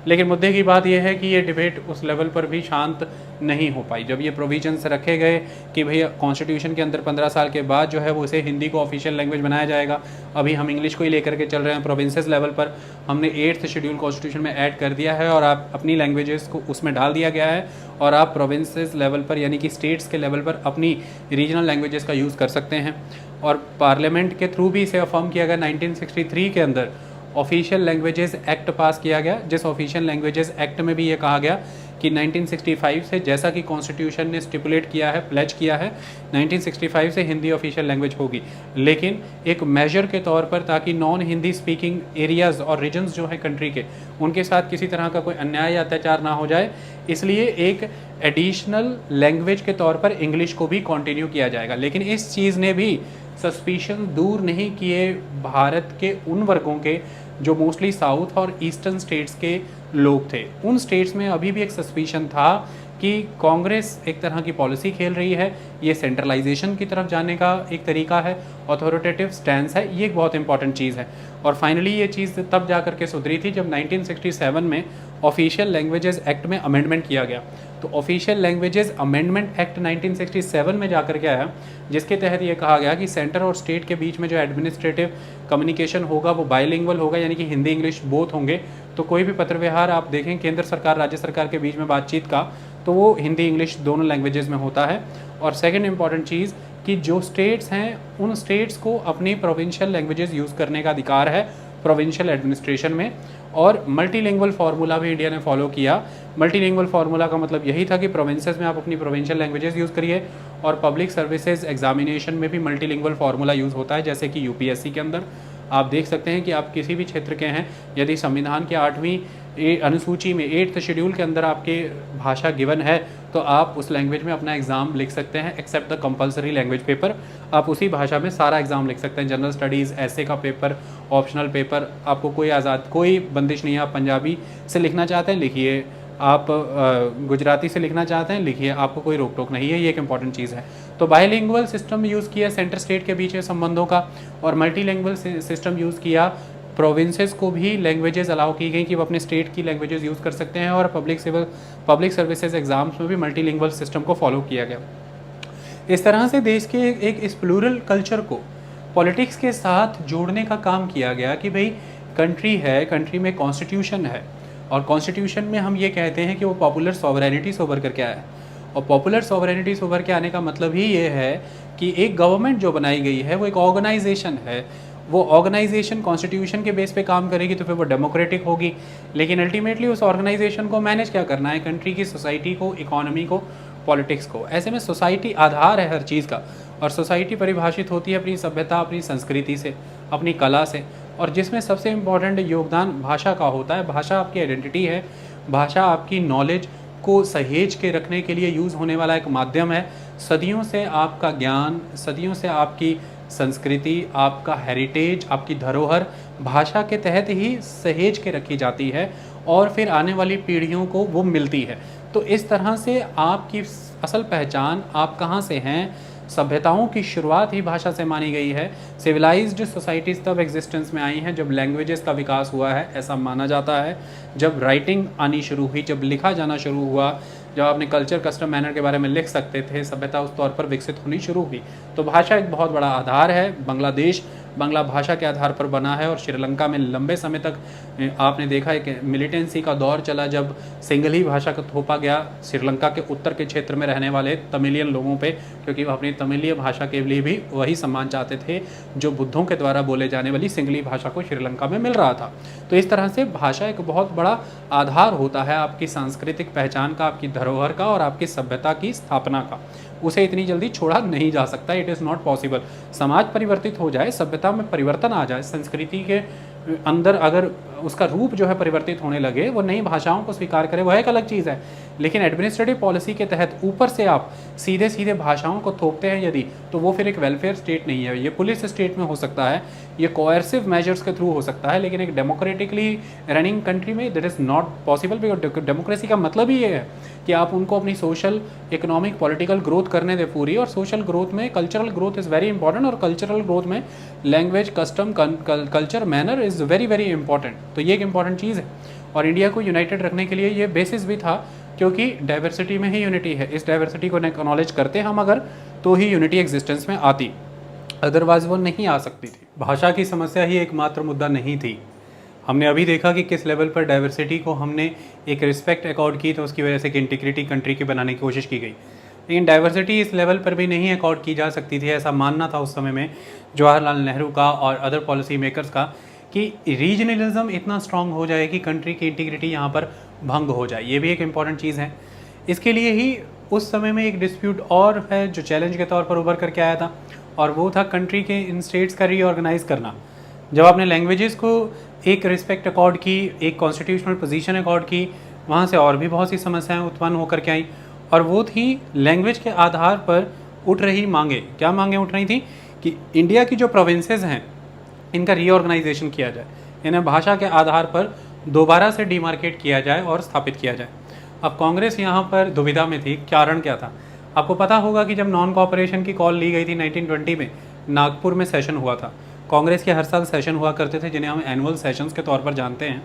लेकिन मुद्दे की बात यह है कि ये डिबेट उस लेवल पर भी शांत नहीं हो पाई। जब ये प्रोविजंस रखे गए कि भैया कॉन्स्टिट्यूशन के अंदर 15 साल के बाद जो है वो उसे हिंदी को ऑफिशियल लैंग्वेज बनाया जाएगा, अभी हम इंग्लिश को ही लेकर के चल रहे हैं। प्रोविंसेस लेवल पर हमने 8th शेड्यूल कॉन्स्टिट्यूशन में ऐड कर दिया है और आप अपनी लैंग्वेजेस को उसमें डाल दिया गया है, और आप प्रोविंसेस लेवल पर यानी कि स्टेट्स के लेवल पर अपनी रीजनल लैंग्वेजेस का यूज़ कर सकते हैं। और पार्लियामेंट के थ्रू भी इसे अफर्म किया गया। 1963 के अंदर ऑफिशियल लैंग्वेजेस एक्ट पास किया गया, जिस ऑफिशियल लैंग्वेजेस एक्ट में भी ये कहा गया कि 1965 से, जैसा कि कॉन्स्टिट्यूशन ने स्टिपुलेट किया है, प्लेज किया है, 1965 से हिंदी ऑफिशियल लैंग्वेज होगी, लेकिन एक मेजर के तौर पर, ताकि नॉन हिंदी स्पीकिंग एरियाज़ और रीजन्स जो हैं कंट्री के, उनके साथ किसी तरह का कोई अन्याय या अत्याचार ना हो जाए, इसलिए एक एडिशनल लैंग्वेज के तौर पर इंग्लिश को भी कंटिन्यू किया जाएगा। लेकिन इस चीज़ ने भी सस्पिशन दूर नहीं किए भारत के उन वर्गों के जो मोस्टली साउथ और ईस्टर्न स्टेट्स के लोग थे। उन स्टेट्स में अभी भी एक सस्पिशन था कि कांग्रेस एक तरह की पॉलिसी खेल रही है, ये सेंट्रलाइजेशन की तरफ जाने का एक तरीका है, अथॉरिटेटिव स्टैंस है, ये एक बहुत इंपॉर्टेंट चीज़ है। और फाइनली ये चीज़ तब जा कर के सुधरी थी जब 1967 में ऑफिशियल लैंग्वेजेस एक्ट में अमेंडमेंट किया गया। तो ऑफिशियल लैंग्वेजेस अमेंडमेंट एक्ट 1967 में जाकर के आया, जिसके तहत ये कहा गया कि सेंटर और स्टेट के बीच में जो एडमिनिस्ट्रेटिव कम्युनिकेशन होगा वो बाइलिंगुअल होगा, यानी कि हिंदी इंग्लिश बोथ होंगे। तो कोई भी पत्र व्यवहार आप देखें केंद्र सरकार राज्य सरकार के बीच में बातचीत का, तो वो हिंदी इंग्लिश दोनों लैंग्वेजेस में होता है। और सेकंड इंपॉर्टेंट चीज़ कि जो स्टेट्स हैं उन स्टेट्स को अपनी प्रोविंशियल लैंग्वेजेस यूज़ करने का अधिकार है प्रोविंशियल एडमिनिस्ट्रेशन में। और मल्टीलिंगुअल फार्मूला भी इंडिया ने फॉलो किया। मल्टीलिंगुअल फार्मूला का मतलब यही था कि प्रोविंसेस में आप अपनी प्रोविंशियल लैंग्वेजेस यूज़ करिए, और पब्लिक सर्विसेज एग्जामिनेशन में भी मल्टीलिंगुअल फार्मूला यूज़ होता है। जैसे कि यूपीएससी के अंदर आप देख सकते हैं कि आप किसी भी क्षेत्र के हैं, यदि संविधान के 8वीं अनुसूची में 8th शेड्यूल के अंदर आपके भाषा गिवन है, तो आप उस लैंग्वेज में अपना एग्ज़ाम लिख सकते हैं, except the compulsory language paper. आप उसी भाषा में सारा एग्ज़ाम लिख सकते हैं, जनरल स्टडीज़, ऐसे का पेपर, ऑप्शनल पेपर, आपको कोई बंदिश नहीं है। आप पंजाबी से लिखना चाहते हैं लिखिए, आप गुजराती से लिखना चाहते हैं लिखिए, आपको कोई रोक टोक नहीं है। ये एक इंपॉर्टेंट चीज़ है। तो बाइलिंगुअल सिस्टम यूज़ किया सेंटर स्टेट के बीच के संबंधों का, और मल्टीलिंगुअल सिस्टम यूज़ किया। प्रोविंसेस को भी लैंग्वेजेस अलाउ की गई कि वो अपने स्टेट की लैंग्वेजेस यूज़ कर सकते हैं, और पब्लिक सर्विसेज एग्जाम्स में भी मल्टीलिंगुअल सिस्टम को फॉलो किया गया। इस तरह से देश के एक इस प्लूरल कल्चर को पॉलिटिक्स के साथ जोड़ने का काम किया गया कि भाई कंट्री है, कंट्री में कॉन्स्टिट्यूशन है, और कॉन्स्टिट्यूशन में हम ये कहते हैं कि वो पॉपुलर सॉवरेनिटी से उभर करके आया है। और पॉपुलर सॉवरेनिटी से उभर के आने का मतलब ही ये है कि एक गवर्नमेंट जो बनाई गई है वो एक ऑर्गेनाइजेशन है। वो ऑर्गेनाइजेशन कॉन्स्टिट्यूशन के बेस पे काम करेगी तो फिर वो डेमोक्रेटिक होगी, लेकिन अल्टीमेटली उस ऑर्गेनाइजेशन को मैनेज क्या करना है, कंट्री की सोसाइटी को, इकोनॉमी को, पॉलिटिक्स को। ऐसे में सोसाइटी आधार है हर चीज़ का, और सोसाइटी परिभाषित होती है अपनी सभ्यता, अपनी संस्कृति से, अपनी कला से, और जिसमें सबसे इम्पॉर्टेंट योगदान भाषा का होता है। भाषा आपकी आइडेंटिटी है, भाषा आपकी नॉलेज को सहेज के रखने के लिए यूज़ होने वाला एक माध्यम है। सदियों से आपका ज्ञान, सदियों से आपकी संस्कृति, आपका हेरिटेज, आपकी धरोहर भाषा के तहत ही सहेज के रखी जाती है और फिर आने वाली पीढ़ियों को वो मिलती है। तो इस तरह से आपकी असल पहचान, आप कहाँ से हैं, सभ्यताओं की शुरुआत ही भाषा से मानी गई है। सिविलाइज्ड सोसाइटीज़ तब एग्जिस्टेंस में आई हैं जब लैंग्वेजेस का विकास हुआ है, ऐसा माना जाता है। जब राइटिंग आनी शुरू हुई, जब लिखा जाना शुरू हुआ, जब आपने कल्चर, कस्टम, मैनर के बारे में लिख सकते थे, सभ्यता उस तौर पर विकसित होनी शुरू हुई। तो भाषा एक बहुत बड़ा आधार है। बांग्लादेश बांग्ला भाषा के आधार पर बना है और श्रीलंका में लंबे समय तक आपने देखा है कि मिलिटेंसी का दौर चला, जब सिंगली भाषा को थोपा गया श्रीलंका के उत्तर के क्षेत्र में रहने वाले तमिलियन लोगों पे, क्योंकि वो अपनी तमिलीय भाषा के लिए भी वही सम्मान चाहते थे जो बुद्धों के द्वारा बोले जाने वाली सिंगली भाषा को श्रीलंका में मिल रहा था। तो इस तरह से भाषा एक बहुत बड़ा आधार होता है आपकी सांस्कृतिक पहचान का, आपकी धरोहर का और आपकी सभ्यता की स्थापना का। उसे इतनी जल्दी छोड़ा नहीं जा सकता, इट इज़ नॉट पॉसिबल। समाज परिवर्तित हो जाए, सभ्यता में परिवर्तन आ जाए, संस्कृति के अंदर अगर उसका रूप जो है परिवर्तित होने लगे, वो नई भाषाओं को स्वीकार करे, वह एक अलग चीज़ है। लेकिन एडमिनिस्ट्रेटिव पॉलिसी के तहत ऊपर से आप सीधे सीधे भाषाओं को थोपते हैं यदि, तो वो फिर एक वेलफेयर स्टेट नहीं है। ये पुलिस स्टेट में हो सकता है, ये कोएर्सिव मेजर्स के थ्रू हो सकता है, लेकिन एक डेमोक्रेटिकली रनिंग कंट्री में that is not possible. Because democracy का मतलब ही ये है कि आप उनको अपनी सोशल, इकोनॉमिक, पॉलिटिकल ग्रोथ करने दें पूरी। और सोशल ग्रोथ में cultural growth is very important, और कल्चरल ग्रोथ में language, custom, culture, manner is very very important. तो ये एक इंपॉर्टेंट चीज़ है और इंडिया को यूनाइटेड रखने के लिए ये बेसिस भी था, क्योंकि डाइवर्सिटी में ही यूनिटी है। इस डाइवर्सिटी को एक्नॉलेज करते हम अगर, तो ही यूनिटी एग्जिस्टेंस में आती, अदरवाइज वो नहीं आ सकती थी। भाषा की समस्या ही एकमात्र मुद्दा नहीं थी। हमने अभी देखा कि किस लेवल पर डाइवर्सिटी को हमने एक रिस्पेक्ट अकॉर्ड की, तो उसकी वजह से एक इंटीग्रिटी कंट्री की बनाने की कोशिश की गई। लेकिन डाइवर्सिटी इस लेवल पर भी नहीं अकॉर्ड की जा सकती थी, ऐसा मानना था उस समय में जवाहरलाल नेहरू का और अदर पॉलिसी मेकर्स का, कि रीजनलिज्म इतना स्ट्रांग हो जाए कि कंट्री की इंटीग्रिटी यहाँ पर भंग हो जाए। ये भी एक इम्पॉर्टेंट चीज़ है। इसके लिए ही उस समय में एक डिस्प्यूट और है जो चैलेंज के तौर पर उभर करके आया था, और वो था कंट्री के इन स्टेट्स का रीऑर्गेनाइज करना। जब आपने लैंग्वेजेस को एक रिस्पेक्ट अकॉर्ड की, एक कॉन्स्टिट्यूशनल पोजीशन अकॉर्ड की, वहाँ से और भी बहुत सी समस्याएं उत्पन्न होकर के आई, और वो थी लैंग्वेज के आधार पर उठ रही मांगे। क्या मांगे उठ रही थी कि इंडिया की जो प्रोविंसेस हैं इनका रीऑर्गेनाइजेशन किया जाए, इन्हें भाषा के आधार पर दोबारा से डिमार्केट किया जाए और स्थापित किया जाए। अब कांग्रेस यहाँ पर दुविधा में थी। कारण क्या था? आपको पता होगा कि जब नॉन कॉपरेशन की कॉल ली गई थी 1920 में, नागपुर में सेशन हुआ था। कांग्रेस के हर साल सेशन हुआ करते थे, जिन्हें हम एनुअल सेशंस के तौर पर जानते हैं।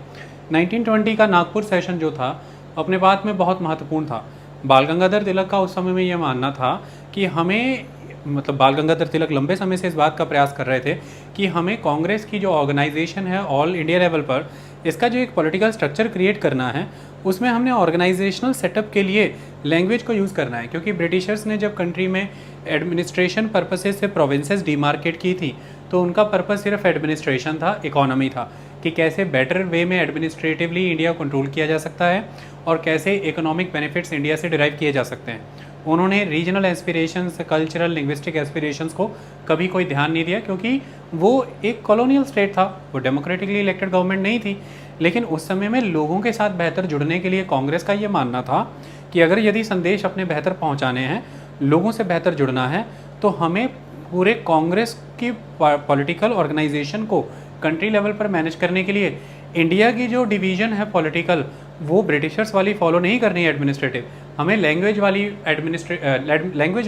1920 का नागपुर सेशन जो था अपने बात में बहुत महत्वपूर्ण था। बाल गंगाधर तिलक का उस समय में यह मानना था कि हमें, मतलब बाल गंगाधर तिलक लंबे समय से इस बात का प्रयास कर रहे थे कि हमें कांग्रेस की जो ऑर्गेनाइजेशन है ऑल इंडिया लेवल पर, इसका जो एक पॉलिटिकल स्ट्रक्चर क्रिएट करना है, उसमें हमने ऑर्गेनाइजेशनल सेटअप के लिए लैंग्वेज को यूज़ करना है। क्योंकि ब्रिटिशर्स ने जब कंट्री में एडमिनिस्ट्रेशन पर्पसेस से प्रोविंसेस डिमार्केट की थी, तो उनका पर्पस सिर्फ एडमिनिस्ट्रेशन था, इकोनॉमी था, कि कैसे बेटर वे में एडमिनिस्ट्रेटिवली इंडिया कंट्रोल किया जा सकता है और कैसे इकोनॉमिक बेनिफिट्स इंडिया से डिराइव किए जा सकते हैं। उन्होंने regional aspirations, cultural, linguistic aspirations को कभी कोई ध्यान नहीं दिया, क्योंकि वो एक कॉलोनियल स्टेट था, वो डेमोक्रेटिकली इलेक्टेड गवर्नमेंट नहीं थी। लेकिन उस समय में लोगों के साथ बेहतर जुड़ने के लिए कांग्रेस का ये मानना था कि अगर यदि संदेश अपने बेहतर पहुंचाने हैं, लोगों से बेहतर जुड़ना है, तो हमें पूरे कांग्रेस की पॉलिटिकल ऑर्गेनाइजेशन को कंट्री लेवल पर मैनेज करने के लिए इंडिया की जो डिवीज़न है पॉलिटिकल, वो ब्रिटिशर्स वाली फॉलो नहीं करनी है एडमिनिस्ट्रेटिव। हमें लैंग्वेज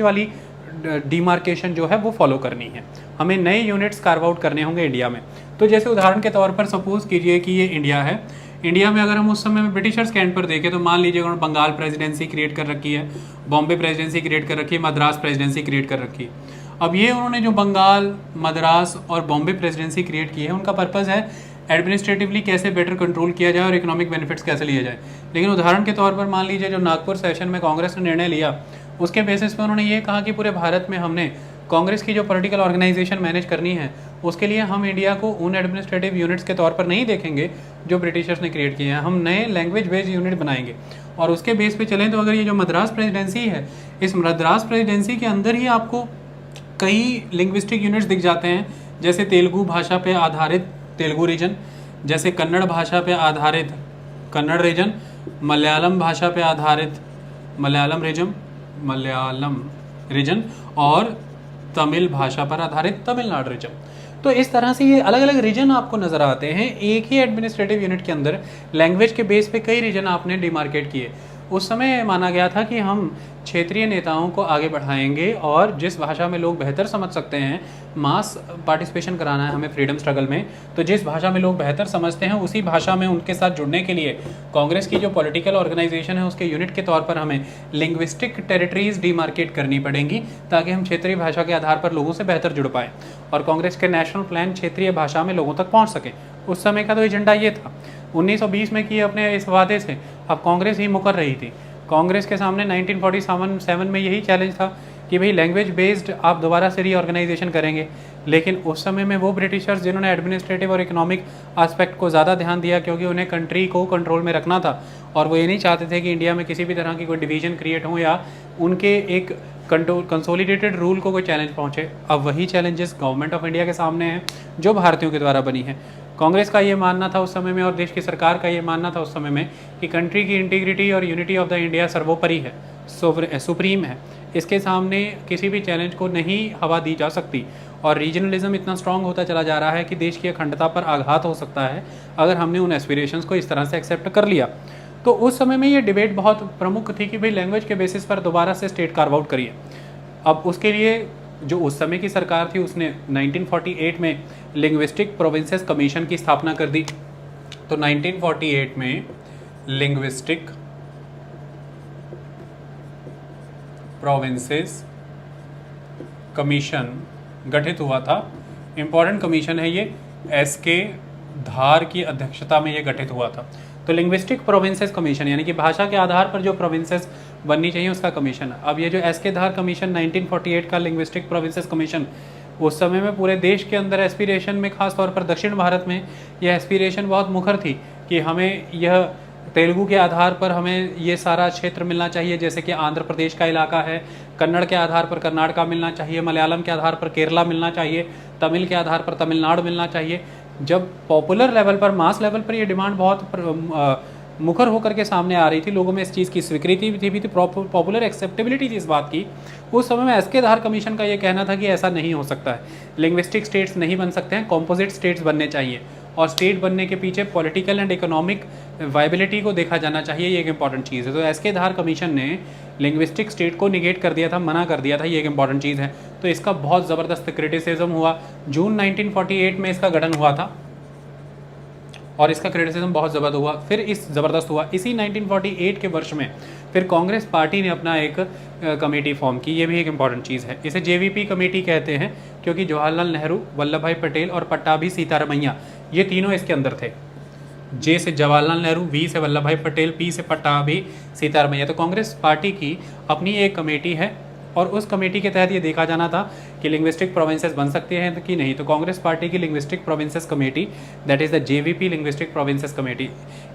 वाली डिमार्केशन जो है वो फॉलो करनी है। हमें नए यूनिट्स कार्व आउट करने होंगे इंडिया में। तो जैसे उदाहरण के तौर पर सपोज कीजिए कि ये इंडिया है। इंडिया में अगर हम उस समय में ब्रिटिशर्स के एंड पर देखें, तो मान लीजिए उन्होंने बंगाल प्रेसिडेंसी क्रिएट कर रखी है, बॉम्बे प्रेसिडेंसी क्रिएट कर रखी है, मद्रास प्रेसिडेंसी क्रिएट कर रखी है। अब ये उन्होंने जो बंगाल, मद्रास और बॉम्बे प्रेसिडेंसी क्रिएट की है, उनका पर्पज़ है एडमिनिस्ट्रेटिवली कैसे बेटर कंट्रोल किया जाए और इकोनॉमिक बेनिफिट्स कैसे लिए जाए। लेकिन उदाहरण के तौर पर मान लीजिए जो नागपुर सेशन में कांग्रेस ने निर्णय लिया, उसके बेसिस पे उन्होंने ये कहा कि पूरे भारत में हमने कांग्रेस की जो पॉलिटिकल ऑर्गेनाइजेशन मैनेज करनी है, उसके लिए हम इंडिया को उन एडमिनिस्ट्रेटिव यूनिट्स के तौर पर नहीं देखेंगे जो ब्रिटिशर्स ने क्रिएट किए हैं। हम नए लैंग्वेज बेस्ड यूनिट बनाएंगे और उसके बेस पे चलें। तो अगर ये जो मद्रास प्रेसिडेंसी है, इस मद्रास प्रेसिडेंसी के अंदर ही आपको कई लिंग्विस्टिक यूनिट्स दिख जाते हैं, जैसे तेलुगु भाषा पे आधारित तेलुगु रीजन, जैसे कन्नड़ भाषा पे आधारित कन्नड़ रीजन, मलयालम भाषा पे आधारित मलयालम रीजन और तमिल भाषा पर आधारित तमिलनाडु रीजन। तो इस तरह से ये अलग अलग रीजन आपको नज़र आते हैं एक ही एडमिनिस्ट्रेटिव यूनिट के अंदर। लैंग्वेज के बेस पे कई रीजन आपने डिमार्केट किए। उस समय माना गया था कि हम क्षेत्रीय नेताओं को आगे बढ़ाएंगे और जिस भाषा में लोग बेहतर समझ सकते हैं, मास पार्टिसिपेशन कराना है हमें फ्रीडम स्ट्रगल में, तो जिस भाषा में लोग बेहतर समझते हैं उसी भाषा में उनके साथ जुड़ने के लिए कांग्रेस की जो पॉलिटिकल ऑर्गेनाइजेशन है उसके यूनिट के तौर पर हमें लिंग्विस्टिक टेरिटरीज डिमार्केट करनी पड़ेंगी ताकि हम क्षेत्रीय भाषा के आधार पर लोगों से बेहतर जुड़ पाएँ और कांग्रेस के नेशनल प्लान क्षेत्रीय भाषा में लोगों तक पहुँच सके। उस समय का तो एजेंडा ये था। 1920 में किए अपने इस वादे से अब कांग्रेस ही मुकर रही थी। कांग्रेस के सामने 1947 में यही चैलेंज था कि भाई लैंग्वेज बेस्ड आप दोबारा से रीऑर्गेनाइजेशन करेंगे। लेकिन उस समय में वो ब्रिटिशर्स जिन्होंने एडमिनिस्ट्रेटिव और इकोनॉमिक एस्पेक्ट को ज़्यादा ध्यान दिया क्योंकि उन्हें कंट्री को कंट्रोल में रखना था और वो ये नहीं चाहते थे कि इंडिया में किसी भी तरह की कोई डिवीजन क्रिएट हो या उनके एक कंसोलिडेटेड रूल को कोई चैलेंज पहुँचे। अब वही चैलेंजेस गवर्नमेंट ऑफ इंडिया के सामने हैं जो भारतीयों के द्वारा बनी है। कांग्रेस का ये मानना था उस समय में और देश की सरकार का ये मानना था उस समय में कि कंट्री की इंटीग्रिटी और यूनिटी ऑफ द इंडिया सर्वोपरि है, सुप्रीम है। इसके सामने किसी भी चैलेंज को नहीं हवा दी जा सकती और रीजनलिज्म इतना स्ट्रांग होता चला जा रहा है कि देश की अखंडता पर आघात हो सकता है अगर हमने उन एस्पिरेशंस को इस तरह से एक्सेप्ट कर लिया। तो उस समय में ये डिबेट बहुत प्रमुख थी कि भाई लैंग्वेज के बेसिस पर दोबारा से स्टेट कार्व आउट करिए। अब उसके लिए जो उस समय की सरकार थी उसने 1948 में लिंग्विस्टिक प्रोविंसेस कमीशन की स्थापना कर दी। तो 1948 में लिंग्विस्टिक प्रोविंसेस कमीशन गठित हुआ था। इम्पॉर्टेंट कमीशन है ये, एस.के. धार की अध्यक्षता में ये गठित हुआ था। तो लिंग्विस्टिक प्रोविंसेस कमीशन यानी कि भाषा के आधार पर जो प्रोविंसेस बननी चाहिए उसका कमीशन। अब ये जो एस.के. धार कमीशन 1948 का लिंग्विस्टिक प्रोविंसेस कमीशन उस समय में पूरे देश के अंदर एस्पिरेशन में, खास तौर पर दक्षिण भारत में यह एस्पिरेशन बहुत मुखर थी कि हमें यह तेलुगु के आधार पर हमें ये सारा क्षेत्र मिलना चाहिए, जैसे कि आंध्र प्रदेश का इलाका है, कन्नड़ के आधार पर कर्नाटका मिलना चाहिए, मलयालम के आधार पर केरला मिलना चाहिए, तमिल के आधार पर तमिलनाडु मिलना चाहिए। जब पॉपुलर लेवल पर, मास लेवल पर ये डिमांड बहुत मुखर होकर के सामने आ रही थी, लोगों में इस चीज़ की स्वीकृति भी थी, पॉपुलर एक्सेप्टेबिलिटी थी इस बात की। उस समय में एस.के. धार कमीशन का ये कहना था कि ऐसा नहीं हो सकता है, लिंग्विस्टिक स्टेट्स नहीं बन सकते हैं, कॉम्पोजिट स्टेट्स बनने चाहिए और स्टेट बनने के पीछे पॉलिटिकल एंड इकोनॉमिक वायबिलिटी को देखा जाना चाहिए, ये एक इंपॉर्टेंट चीज़ है। तो एस.के. धार कमीशन ने लिंग्विस्टिक स्टेट को निगेट कर दिया था, मना कर दिया था, ये एक इंपॉर्टेंट चीज़ है। तो इसका बहुत ज़बरदस्त क्रिटिसिज्म हुआ। जून 1948 में इसका गठन हुआ था और इसका क्रिटिसिज्म बहुत ज़बरदस्त हुआ। इसी 1948 के वर्ष में फिर कांग्रेस पार्टी ने अपना एक कमेटी फॉर्म की, ये भी एक इम्पॉर्टेंट चीज़ है। इसे जेवीपी कमेटी कहते हैं क्योंकि जवाहरलाल नेहरू, वल्लभ भाई पटेल और पट्टाभी सीतारमैया ये तीनों इसके अंदर थे। जे से जवाहरलाल नेहरू, वी से वल्लभ भाई पटेल, पी से पट्टाभी सीतारमैया। तो कांग्रेस पार्टी की अपनी एक कमेटी है और उस कमेटी के तहत ये देखा जाना था कि लिंग्विस्टिक प्रोविंसेस बन सकते हैं कि नहीं। तो कांग्रेस पार्टी की linguistic provinces committee, that is the JVP linguistic provinces committee,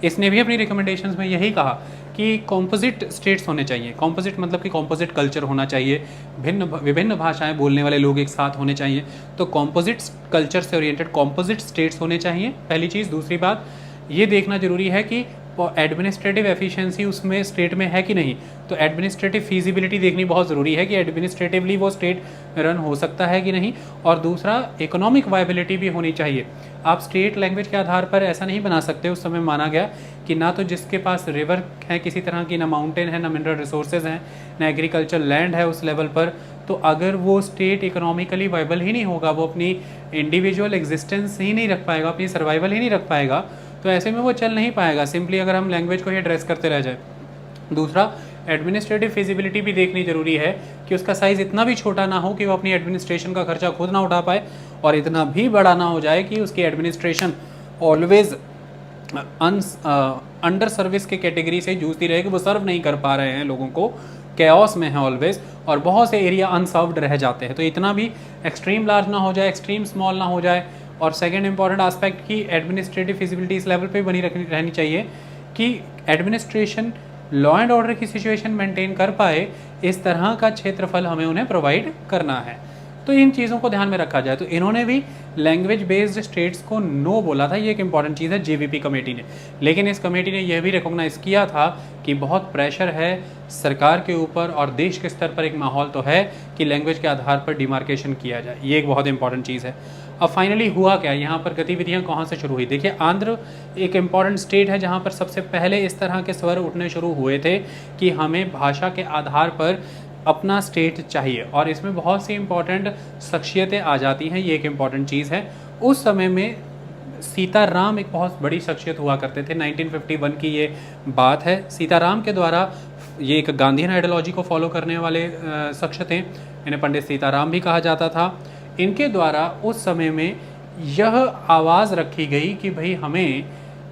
इसने भी अपनी रिकमेंडेशंस में यही कहा कि कॉम्पोजिट स्टेट्स होने चाहिए। कॉम्पोजिट मतलब कि कॉम्पोजिट कल्चर होना चाहिए, विभिन्न भाषाएं बोलने वाले लोग एक साथ होने चाहिए। तो कॉम्पोजिट कल्चर से ओरिएंटेड कॉम्पोजिट स्टेट्स होने चाहिए, पहली चीज़। दूसरी बात ये देखना जरूरी है कि एडमिनिस्ट्रेटिव एफिशिएंसी उसमें स्टेट में है कि नहीं। तो एडमिनिस्ट्रेटिव फीजिबिलिटी देखनी बहुत ज़रूरी है कि एडमिनिस्ट्रेटिवली वो स्टेट रन हो सकता है कि नहीं। और दूसरा, इकोनॉमिक वायबिलिटी भी होनी चाहिए। आप स्टेट लैंग्वेज के आधार पर ऐसा नहीं बना सकते। उस समय माना गया कि ना तो जिसके पास रिवर है किसी तरह की, ना माउंटेन है, ना मिनरल रिसोर्सेज हैं, ना एग्रीकल्चर लैंड है उस लेवल पर, तो अगर वो स्टेट इकोनॉमिकली वायबल ही नहीं होगा, वो अपनी इंडिविजुअल एग्जिस्टेंस ही नहीं रख पाएगा, अपनी सर्वाइवल ही नहीं रख पाएगा, तो ऐसे में वो चल नहीं पाएगा सिंपली अगर हम लैंग्वेज को ही एड्रेस करते रह जाए। दूसरा, एडमिनिस्ट्रेटिव फिजिबिलिटी भी देखनी जरूरी है कि उसका साइज़ इतना भी छोटा ना हो कि वो अपनी एडमिनिस्ट्रेशन का खर्चा खुद ना उठा पाए और इतना भी बड़ा ना हो जाए कि उसकी एडमिनिस्ट्रेशन ऑलवेज अंडर सर्विस के कैटेगरी से जूझती रहे कि वो सर्व नहीं कर पा रहे हैं लोगों को, कैओस में है ऑलवेज, और बहुत से एरिया अनसर्व्ड रह जाते हैं। तो इतना भी एक्सट्रीम लार्ज ना हो जाए, एक्सट्रीम स्मॉल ना हो जाए। और सेकंड इंपॉर्टेंट एस्पेक्ट की एडमिनिस्ट्रेटिव फिजिबिलिटी इस लेवल पे बनी रहनी चाहिए कि एडमिनिस्ट्रेशन लॉ एंड ऑर्डर की सिचुएशन मेंटेन कर पाए, इस तरह का क्षेत्रफल हमें उन्हें प्रोवाइड करना है। तो इन चीज़ों को ध्यान में रखा जाए तो इन्होंने भी लैंग्वेज बेस्ड स्टेट्स को नो बोला था। ये एक इंपॉर्टेंट चीज़ है जेवीपी कमेटी ने। लेकिन इस कमेटी ने यह भी रिकॉग्नाइज़ किया था कि बहुत प्रेशर है सरकार के ऊपर और देश के स्तर पर एक माहौल तो है कि लैंग्वेज के आधार पर डिमार्केशन किया जाए। ये एक बहुत इंपॉर्टेंट चीज़ है। अब फाइनली हुआ क्या, यहाँ पर गतिविधियाँ कहाँ से शुरू हुई? देखिए, आंध्र एक इम्पॉर्टेंट स्टेट है जहाँ पर सबसे पहले इस तरह के स्वर उठने शुरू हुए थे कि हमें भाषा के आधार पर अपना स्टेट चाहिए, और इसमें बहुत सी इंपॉर्टेंट शख्सियतें आ जाती हैं। ये एक इम्पॉर्टेंट चीज़ है। उस समय में सीताराम एक बहुत बड़ी शख्सियत हुआ करते थे। 1951 की ये बात है। सीताराम के द्वारा, ये एक गांधीयन आइडियोलॉजी को फॉलो करने वाले शख्स थे, इन्हें पंडित सीताराम भी कहा जाता था। इनके द्वारा उस समय में यह आवाज़ रखी गई कि भाई हमें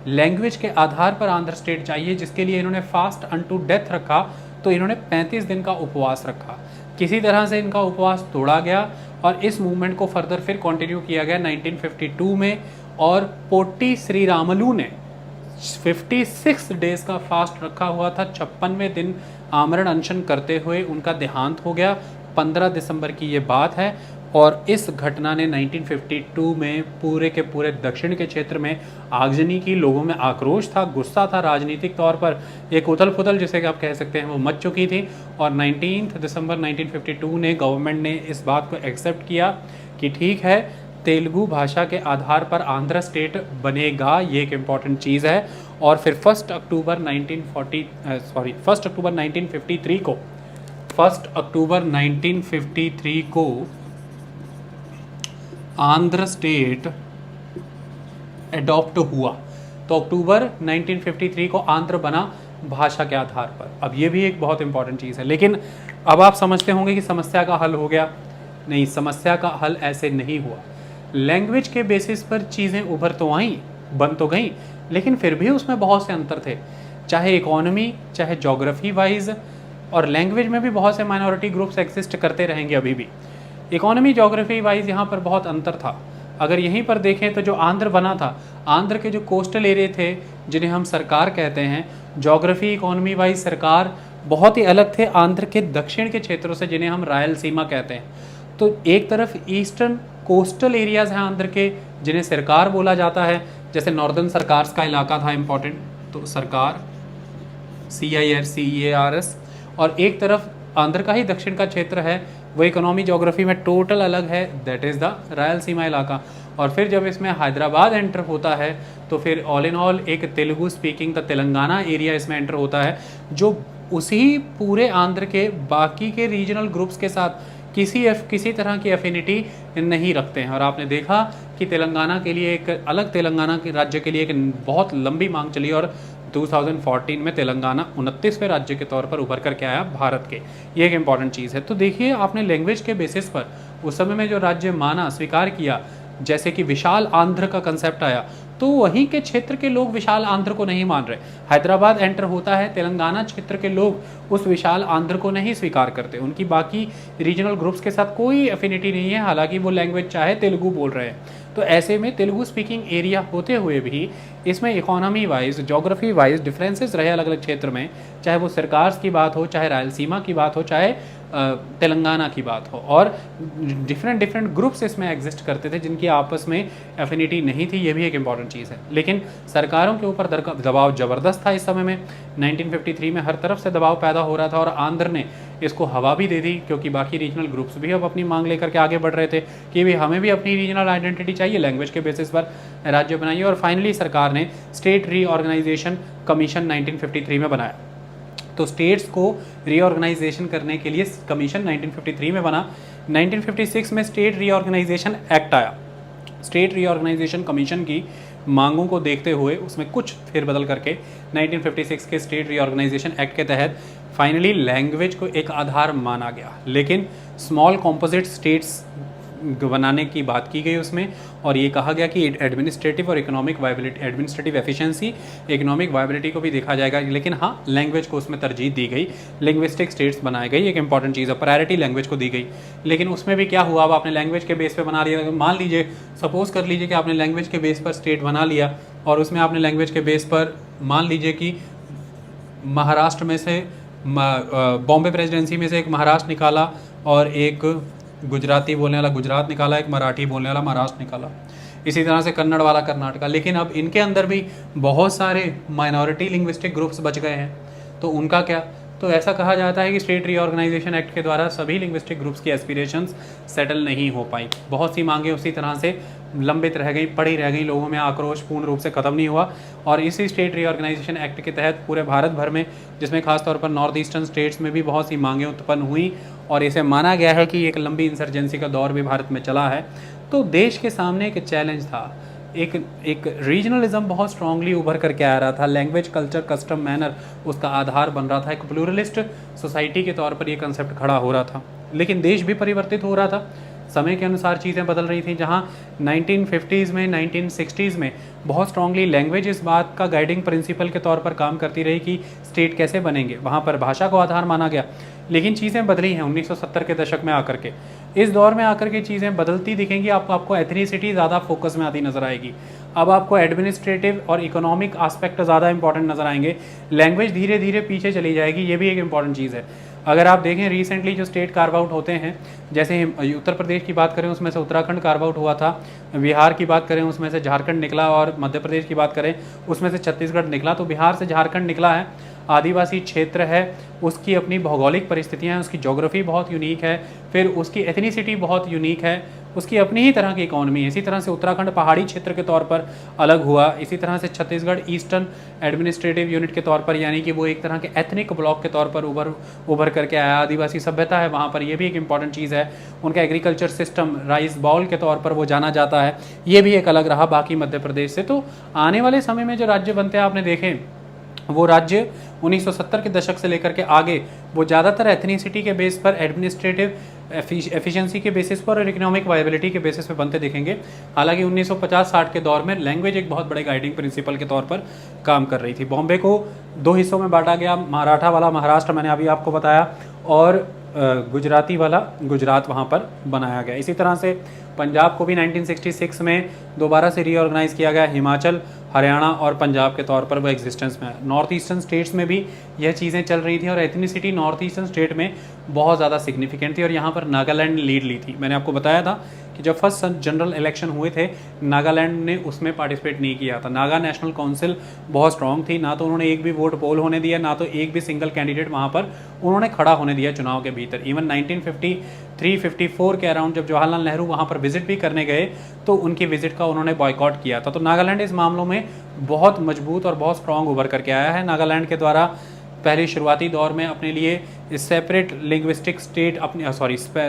लैंग्वेज के आधार पर आंध्र स्टेट चाहिए, जिसके लिए इन्होंने फास्ट अनटू डेथ रखा। तो इन्होंने 35 दिन का उपवास रखा। किसी तरह से इनका उपवास तोड़ा गया और इस मूवमेंट को फर्दर फिर कंटिन्यू किया गया 1952 में, और पोट्टी श्रीरामलू ने 56 डेज का फास्ट रखा हुआ था। 56वें दिन आमरण अनशन करते हुए उनका देहांत हो गया। 15 दिसंबर की ये बात है, और इस घटना ने 1952 में पूरे के पूरे दक्षिण के क्षेत्र में आगजनी की। लोगों में आक्रोश था, गुस्सा था, राजनीतिक तौर पर एक उथल पुथल जिसे आप कह सकते हैं वो मच चुकी थी। और 19 दिसंबर 1952 ने गवर्नमेंट ने इस बात को एक्सेप्ट किया कि ठीक है, तेलुगु भाषा के आधार पर आंध्र स्टेट बनेगा। ये एक इम्पॉर्टेंट चीज़ है। और फिर 1 अक्टूबर 1953 को आंध्र स्टेट एडॉप्ट हुआ। तो अक्टूबर 1953 को आंध्र बना भाषा के आधार पर। अब ये भी एक बहुत इंपॉर्टेंट चीज़ है। लेकिन अब आप समझते होंगे कि समस्या का हल हो गया। नहीं, समस्या का हल ऐसे नहीं हुआ। लैंग्वेज के बेसिस पर चीज़ें उभर तो आईं, बन तो गईं, लेकिन फिर भी उसमें बहुत से अंतर थे, चाहे इकोनॉमी, चाहे जोग्राफी वाइज, और लैंग्वेज में भी बहुत से माइनॉरिटी ग्रुप्स एग्जिस्ट करते रहेंगे अभी भी। इकोनॉमी जोग्राफी वाइज यहाँ पर बहुत अंतर था। अगर यहीं पर देखें तो जो आंध्र बना था, आंध्र के जो कोस्टल एरिया थे जिन्हें हम सरकार कहते हैं, जोग्राफी इकोनॉमी वाइज सरकार बहुत ही अलग थे आंध्र के दक्षिण के क्षेत्रों से जिन्हें हम रायलसीमा कहते हैं। तो एक तरफ ईस्टर्न कोस्टल एरियाज़ हैं आंध्र के जिन्हें सरकार बोला जाता है, जैसे नॉर्दर्न सरकार का इलाका था इंपॉर्टेंट, तो सरकार CIRCEARS, और एक तरफ आंध्र का ही दक्षिण का क्षेत्र है, वो इकोनॉमी जोग्राफी में टोटल अलग है, दैट इज़ द रायलसीमा इलाका। और फिर जब इसमें हैदराबाद एंटर होता है तो फिर ऑल इन ऑल एक Telugu speaking the Telangana area इसमें एंटर होता है, जो उसी पूरे आंध्र के बाकी के रीजनल ग्रुप्स के साथ किसी तरह की एफिनिटी नहीं रखते हैं। और आपने देखा कि तेलंगाना के लिए एक अलग, तेलंगाना के राज्य के लिए एक बहुत लंबी मांग चली, और 2014 में तेलंगाना 29वें राज्य के तौर पर उभर करके आया भारत के। ये एक इंपॉर्टेंट चीज़ है। तो देखिए, आपने लैंग्वेज के बेसिस पर उस समय में जो राज्य माना, स्वीकार किया, जैसे कि विशाल आंध्र का कंसेप्ट आया, तो वहीं के क्षेत्र के लोग विशाल आंध्र को नहीं मान रहे। हैदराबाद एंटर होता है, तेलंगाना क्षेत्र के लोग उस विशाल आंध्र को नहीं स्वीकार करते, उनकी बाकी रीजनल ग्रुप्स के साथ कोई एफिनिटी नहीं है, हालांकि वो लैंग्वेज चाहे तेलुगु बोल रहे हैं। तो ऐसे में तेलुगु स्पीकिंग एरिया होते हुए भी इसमें economy wise, geography wise differences रहे अलग अलग क्षेत्र में, चाहे वो सरकार की बात हो, चाहे रायलसीमा की बात हो, चाहे तेलंगाना की बात हो, और डिफरेंट ग्रुप्स इसमें एग्जिस्ट करते थे जिनकी आपस में एफिनिटी नहीं थी। ये भी एक इंपॉर्टेंट चीज़ है। लेकिन सरकारों के ऊपर दबाव ज़बरदस्त था इस समय में। 1953 में हर तरफ से दबाव पैदा हो रहा था, और आंध्र ने इसको हवा भी दे दी, क्योंकि बाकी रीजनल ग्रुप्स भी अब अपनी मांग लेकर के आगे बढ़ रहे थे कि भी हमें भी अपनी रीजनल आइडेंटिटी चाहिए, लैंग्वेज के बेसिस पर राज्य बनाइए। और फाइनली सरकार ने स्टेट रीऑर्गेनाइजेशन कमीशन 1953 में बनाया। तो स्टेट्स को रीऑर्गेनाइजेशन करने के लिए कमीशन 1953 में बना। 1956 में स्टेट रीऑर्गेनाइजेशन एक्ट आया। स्टेट रीऑर्गेनाइजेशन कमीशन की मांगों को देखते हुए उसमें कुछ फेरबदल करके 1956 के स्टेट रीऑर्गेनाइजेशन एक्ट के तहत फाइनली लैंग्वेज को एक आधार माना गया। लेकिन स्मॉल कॉम्पोजिट स्टेट्स बनाने की बात की गई उसमें, और ये कहा गया कि एडमिनिस्ट्रेटिव और economic viability, administrative efficiency, economic viability को भी देखा जाएगा, लेकिन हाँ, लैंग्वेज को उसमें तरजीह दी गई। लिंग्विस्टिक स्टेट्स बनाए गई, एक इंपॉर्टेंट चीज़ है, प्रायोरिटी लैंग्वेज को दी गई। लेकिन उसमें भी क्या हुआ, अब आपने लैंग्वेज के बेस पे बना लिया, मान लीजिए, सपोज कर लीजिए कि आपने लैंग्वेज के बेस पर स्टेट बना लिया, और उसमें आपने लैंग्वेज के बेस पर मान लीजिए कि महाराष्ट्र में से, बॉम्बे प्रेसिडेंसी में से एक महाराष्ट्र निकाला और एक गुजराती बोलने वाला गुजरात निकाला, एक मराठी बोलने वाला महाराष्ट्र निकाला, इसी तरह से कन्नड़ वाला कर्नाटका। लेकिन अब इनके अंदर भी बहुत सारे माइनॉरिटी लिंग्विस्टिक ग्रुप्स बच गए हैं, तो उनका क्या? तो ऐसा कहा जाता है कि स्टेट रीऑर्गेनाइजेशन एक्ट के द्वारा सभी लिंग्विस्टिक ग्रुप्स की एस्पिरेशंस सेटल नहीं हो पाई। बहुत सी मांगें उसी तरह से लंबित रह गई, पड़ी रह गई, लोगों में आक्रोश पूर्ण रूप से ख़त्म नहीं हुआ। और इसी स्टेट रीऑर्गेनाइजेशन एक्ट के तहत पूरे भारत भर में, जिसमें खासतौर पर नॉर्थ ईस्टर्न स्टेट्स में भी बहुत सी मांगें उत्पन्न हुई और इसे माना गया है कि एक लंबी इंसर्जेंसी का दौर भी भारत में चला है। तो देश के सामने एक चैलेंज था, एक रीजनलिज्म बहुत स्ट्रांगली उभर करके आ रहा था, लैंग्वेज, कल्चर, कस्टम, मैनर उसका आधार बन रहा था, एक प्लूरलिस्ट सोसाइटी के तौर पर ये कंसेप्ट खड़ा हो रहा था। लेकिन देश भी परिवर्तित हो रहा था, समय के अनुसार चीज़ें बदल रही थी। जहाँ 1950s में, 1960s में बहुत स्ट्रांगली लैंग्वेज इस बात का गाइडिंग प्रिंसिपल के तौर पर काम करती रही कि स्टेट कैसे बनेंगे, वहाँ पर भाषा को आधार माना गया। लेकिन चीज़ें बदली हैं 1970 के दशक में आकर के। इस दौर में आकर के चीज़ें बदलती दिखेंगी, आपको एथनिसिटी ज़्यादा फोकस में आती नज़र आएगी। अब आपको एडमिनिस्ट्रेटिव और इकोनॉमिक आस्पेक्ट ज़्यादा इंपॉर्टेंट नज़र आएंगे, लैंग्वेज धीरे धीरे पीछे चली जाएगी। ये भी एक इंपॉर्टेंट चीज़ है। अगर आप देखें रिसेंटली जो स्टेट कार्व आउट होते हैं, जैसे उत्तर प्रदेश की बात करें उसमें से उत्तराखंड कार्व आउट हुआ था, बिहार की बात करें उसमें से झारखंड निकला, और मध्य प्रदेश की बात करें उसमें से छत्तीसगढ़ निकला। तो बिहार से झारखंड निकला है, आदिवासी क्षेत्र है, उसकी अपनी भौगोलिक परिस्थितियाँ हैं, उसकी ज्योग्राफी बहुत यूनिक है, फिर उसकी एथनिसिटी बहुत यूनिक है, उसकी अपनी ही तरह की इकॉनमी है। इसी तरह से उत्तराखंड पहाड़ी क्षेत्र के तौर पर अलग हुआ, इसी तरह से छत्तीसगढ़ ईस्टर्न एडमिनिस्ट्रेटिव यूनिट के तौर पर, यानी कि वो एक तरह के एथनिक ब्लॉक के तौर पर उभर करके आया। आदिवासी सभ्यता है वहाँ पर, ये भी एक इंपॉर्टेंट चीज़ है। उनका एग्रीकल्चर सिस्टम राइस बाउल के तौर पर वो जाना जाता है, ये भी एक अलग रहा बाकी मध्य प्रदेश से। तो आने वाले समय में जो राज्य बनते हैं आपने देखें, वो राज्य 1970 के दशक से लेकर के आगे वो ज़्यादातर एथनिसिटी के बेस पर, एडमिनिस्ट्रेटिव एफिशिएंसी के बेसिस पर और इकोनॉमिक वायबिलिटी के बेसिस पे बनते दिखेंगे। हालांकि 1950-60 के दौर में लैंग्वेज एक बहुत बड़े गाइडिंग प्रिंसिपल के तौर पर काम कर रही थी। बॉम्बे को दो हिस्सों में बांटा गया, मराठा वाला महाराष्ट्र मैंने अभी आपको बताया, और गुजराती वाला गुजरात वहाँ पर बनाया गया। इसी तरह से पंजाब को भी 1966 में दोबारा से रीऑर्गेनाइज किया गया। हिमाचल, हरियाणा और पंजाब के तौर पर वो एग्जिस्टेंस में है। नॉर्थ ईस्टर्न स्टेट्स में भी यह चीज़ें चल रही थी और एथनिसिटी नॉर्थ ईस्टर्न स्टेट में बहुत ज़्यादा सिग्निफिकेंट थी, और यहाँ पर नागालैंड ने लीड ली थी। मैंने आपको बताया था कि जब फर्स्ट जनरल इलेक्शन हुए थे, नागालैंड ने उसमें पार्टिसिपेट नहीं किया था। नागा नेशनल काउंसिल बहुत स्ट्रॉन्ग थी, ना तो उन्होंने एक भी वोट पोल होने दिया, ना तो एक भी सिंगल कैंडिडेट वहाँ पर उन्होंने खड़ा होने दिया चुनाव के भीतर। इवन 1953-54 के अराउंड जब जवाहरलाल नेहरू वहाँ पर विजिट भी करने गए तो उनकी विजिट का उन्होंने बॉयकॉट किया था। तो नागालैंड इस मामलों में बहुत मजबूत और बहुत स्ट्रॉन्ग उभर करके आया है। नागालैंड के द्वारा पहले शुरुआती दौर में अपने लिए separate linguistic state,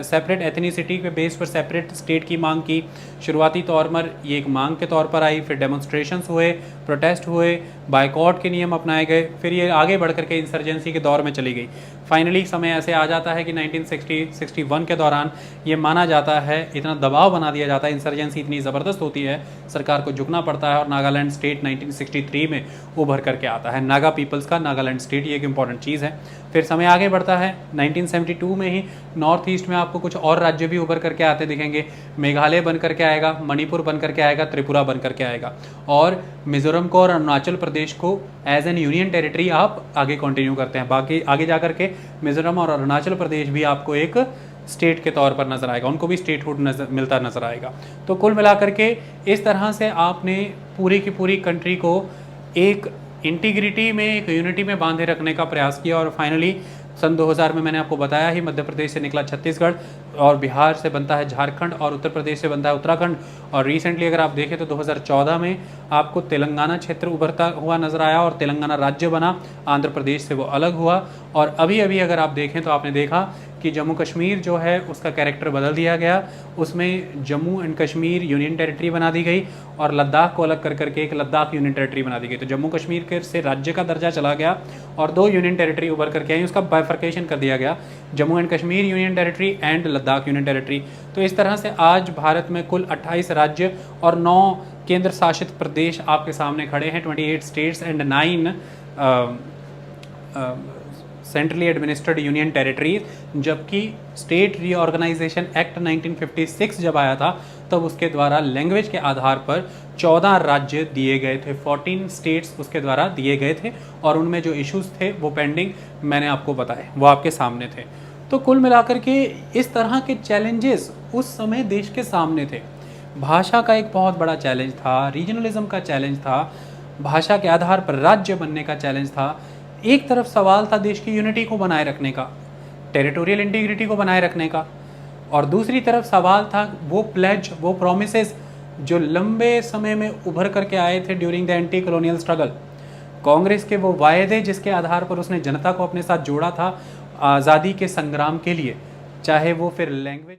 separate ethnicity के बेस पर सेपरेट स्टेट की मांग की। शुरुआती तौर पर ये एक मांग के तौर पर आई, फिर डेमोन्स्ट्रेशंस हुए, प्रोटेस्ट हुए, बाइकॉट के नियम अपनाए गए, फिर ये आगे बढ़ करके इंसर्जेंसी के दौर में चली गई। फाइनली समय ऐसे आ जाता है कि 1960-61 के दौरान ये माना जाता है, इतना दबाव बना दिया जाता है, इंसर्जेंसी इतनी ज़बरदस्त होती है, सरकार को झुकना पड़ता है और नागालैंड स्टेट 1963 में उभर करके आता है। नागा पीपल्स का नागालैंड स्टेट, ये एक इंपॉर्टेंट चीज़ है। फिर समय आगे बढ़ता है, 1972 में ही नॉर्थ ईस्ट में आपको कुछ और राज्य भी उभर करके आते दिखेंगे। मेघालय बन करके आएगा, मणिपुर बन करके आएगा, त्रिपुरा बन करके आएगा, और मिजोरम को और अरुणाचल प्रदेश को एज एन यूनियन टेरिटरी आप आगे कंटिन्यू करते हैं। बाकी आगे जा करके मिजोरम और अरुणाचल प्रदेश भी आपको एक स्टेट के तौर पर नज़र आएगा, उनको भी स्टेटहुड मिलता नज़र आएगा। तो कुल मिलाकर के इस तरह से आपने पूरी की पूरी कंट्री को एक इंटीग्रिटी में, एक यूनिटी में बांधे रखने का प्रयास किया। और फाइनली सन 2000 में मैंने आपको बताया ही, मध्य प्रदेश से निकला छत्तीसगढ़, और बिहार से बनता है झारखंड, और उत्तर प्रदेश से बनता है उत्तराखंड। और रिसेंटली अगर आप देखें तो 2014 में आपको तेलंगाना क्षेत्र उभरता हुआ नजर आया और तेलंगाना राज्य बना, आंध्र प्रदेश से वो अलग हुआ। और अभी अभी अगर आप देखें तो आपने देखा कि जम्मू कश्मीर जो है उसका कैरेक्टर बदल दिया गया, उसमें Jammu and Kashmir union territory बना दी गई और लद्दाख को अलग कर करके एक लद्दाख यूनियन टेरिटरी बना दी गई। तो जम्मू कश्मीर के से राज्य का दर्जा चला गया और दो यूनियन टेरिटरी उभर करके आई, उसका बाइफर्केशन कर दिया गया, Jammu and Kashmir union territory and Ladakh union territory. तो इस तरह से आज भारत में कुल 28 राज्य और 9 केंद्र शासित प्रदेश आपके सामने खड़े हैं, 28 states and 9 centrally administered union territories. जबकि स्टेट रीऑर्गेनाइजेशन एक्ट 1956 जब आया था तब उसके द्वारा लैंग्वेज के आधार पर 14 राज्य दिए गए थे, 14 स्टेट्स उसके द्वारा दिए गए थे, और उनमें जो इश्यूज थे वो पेंडिंग मैंने आपको बताए, वो आपके सामने थे। तो कुल मिलाकर के इस तरह के चैलेंजेस उस समय देश के सामने थे। भाषा का एक बहुत बड़ा चैलेंज था, रीजनलिज्म का चैलेंज था, भाषा के आधार पर राज्य बनने का चैलेंज था। एक तरफ सवाल था देश की यूनिटी को बनाए रखने का, टेरिटोरियल इंटीग्रिटी को बनाए रखने का, और दूसरी तरफ सवाल था वो प्लेज, वो प्रोमिसेस जो लंबे समय में उभर करके आए थे during the anti colonial struggle. Congress के वो वायदे जिसके आधार पर उसने जनता को अपने साथ जोड़ा था आज़ादी के संग्राम के लिए, चाहे वो फिर लैंग्वेज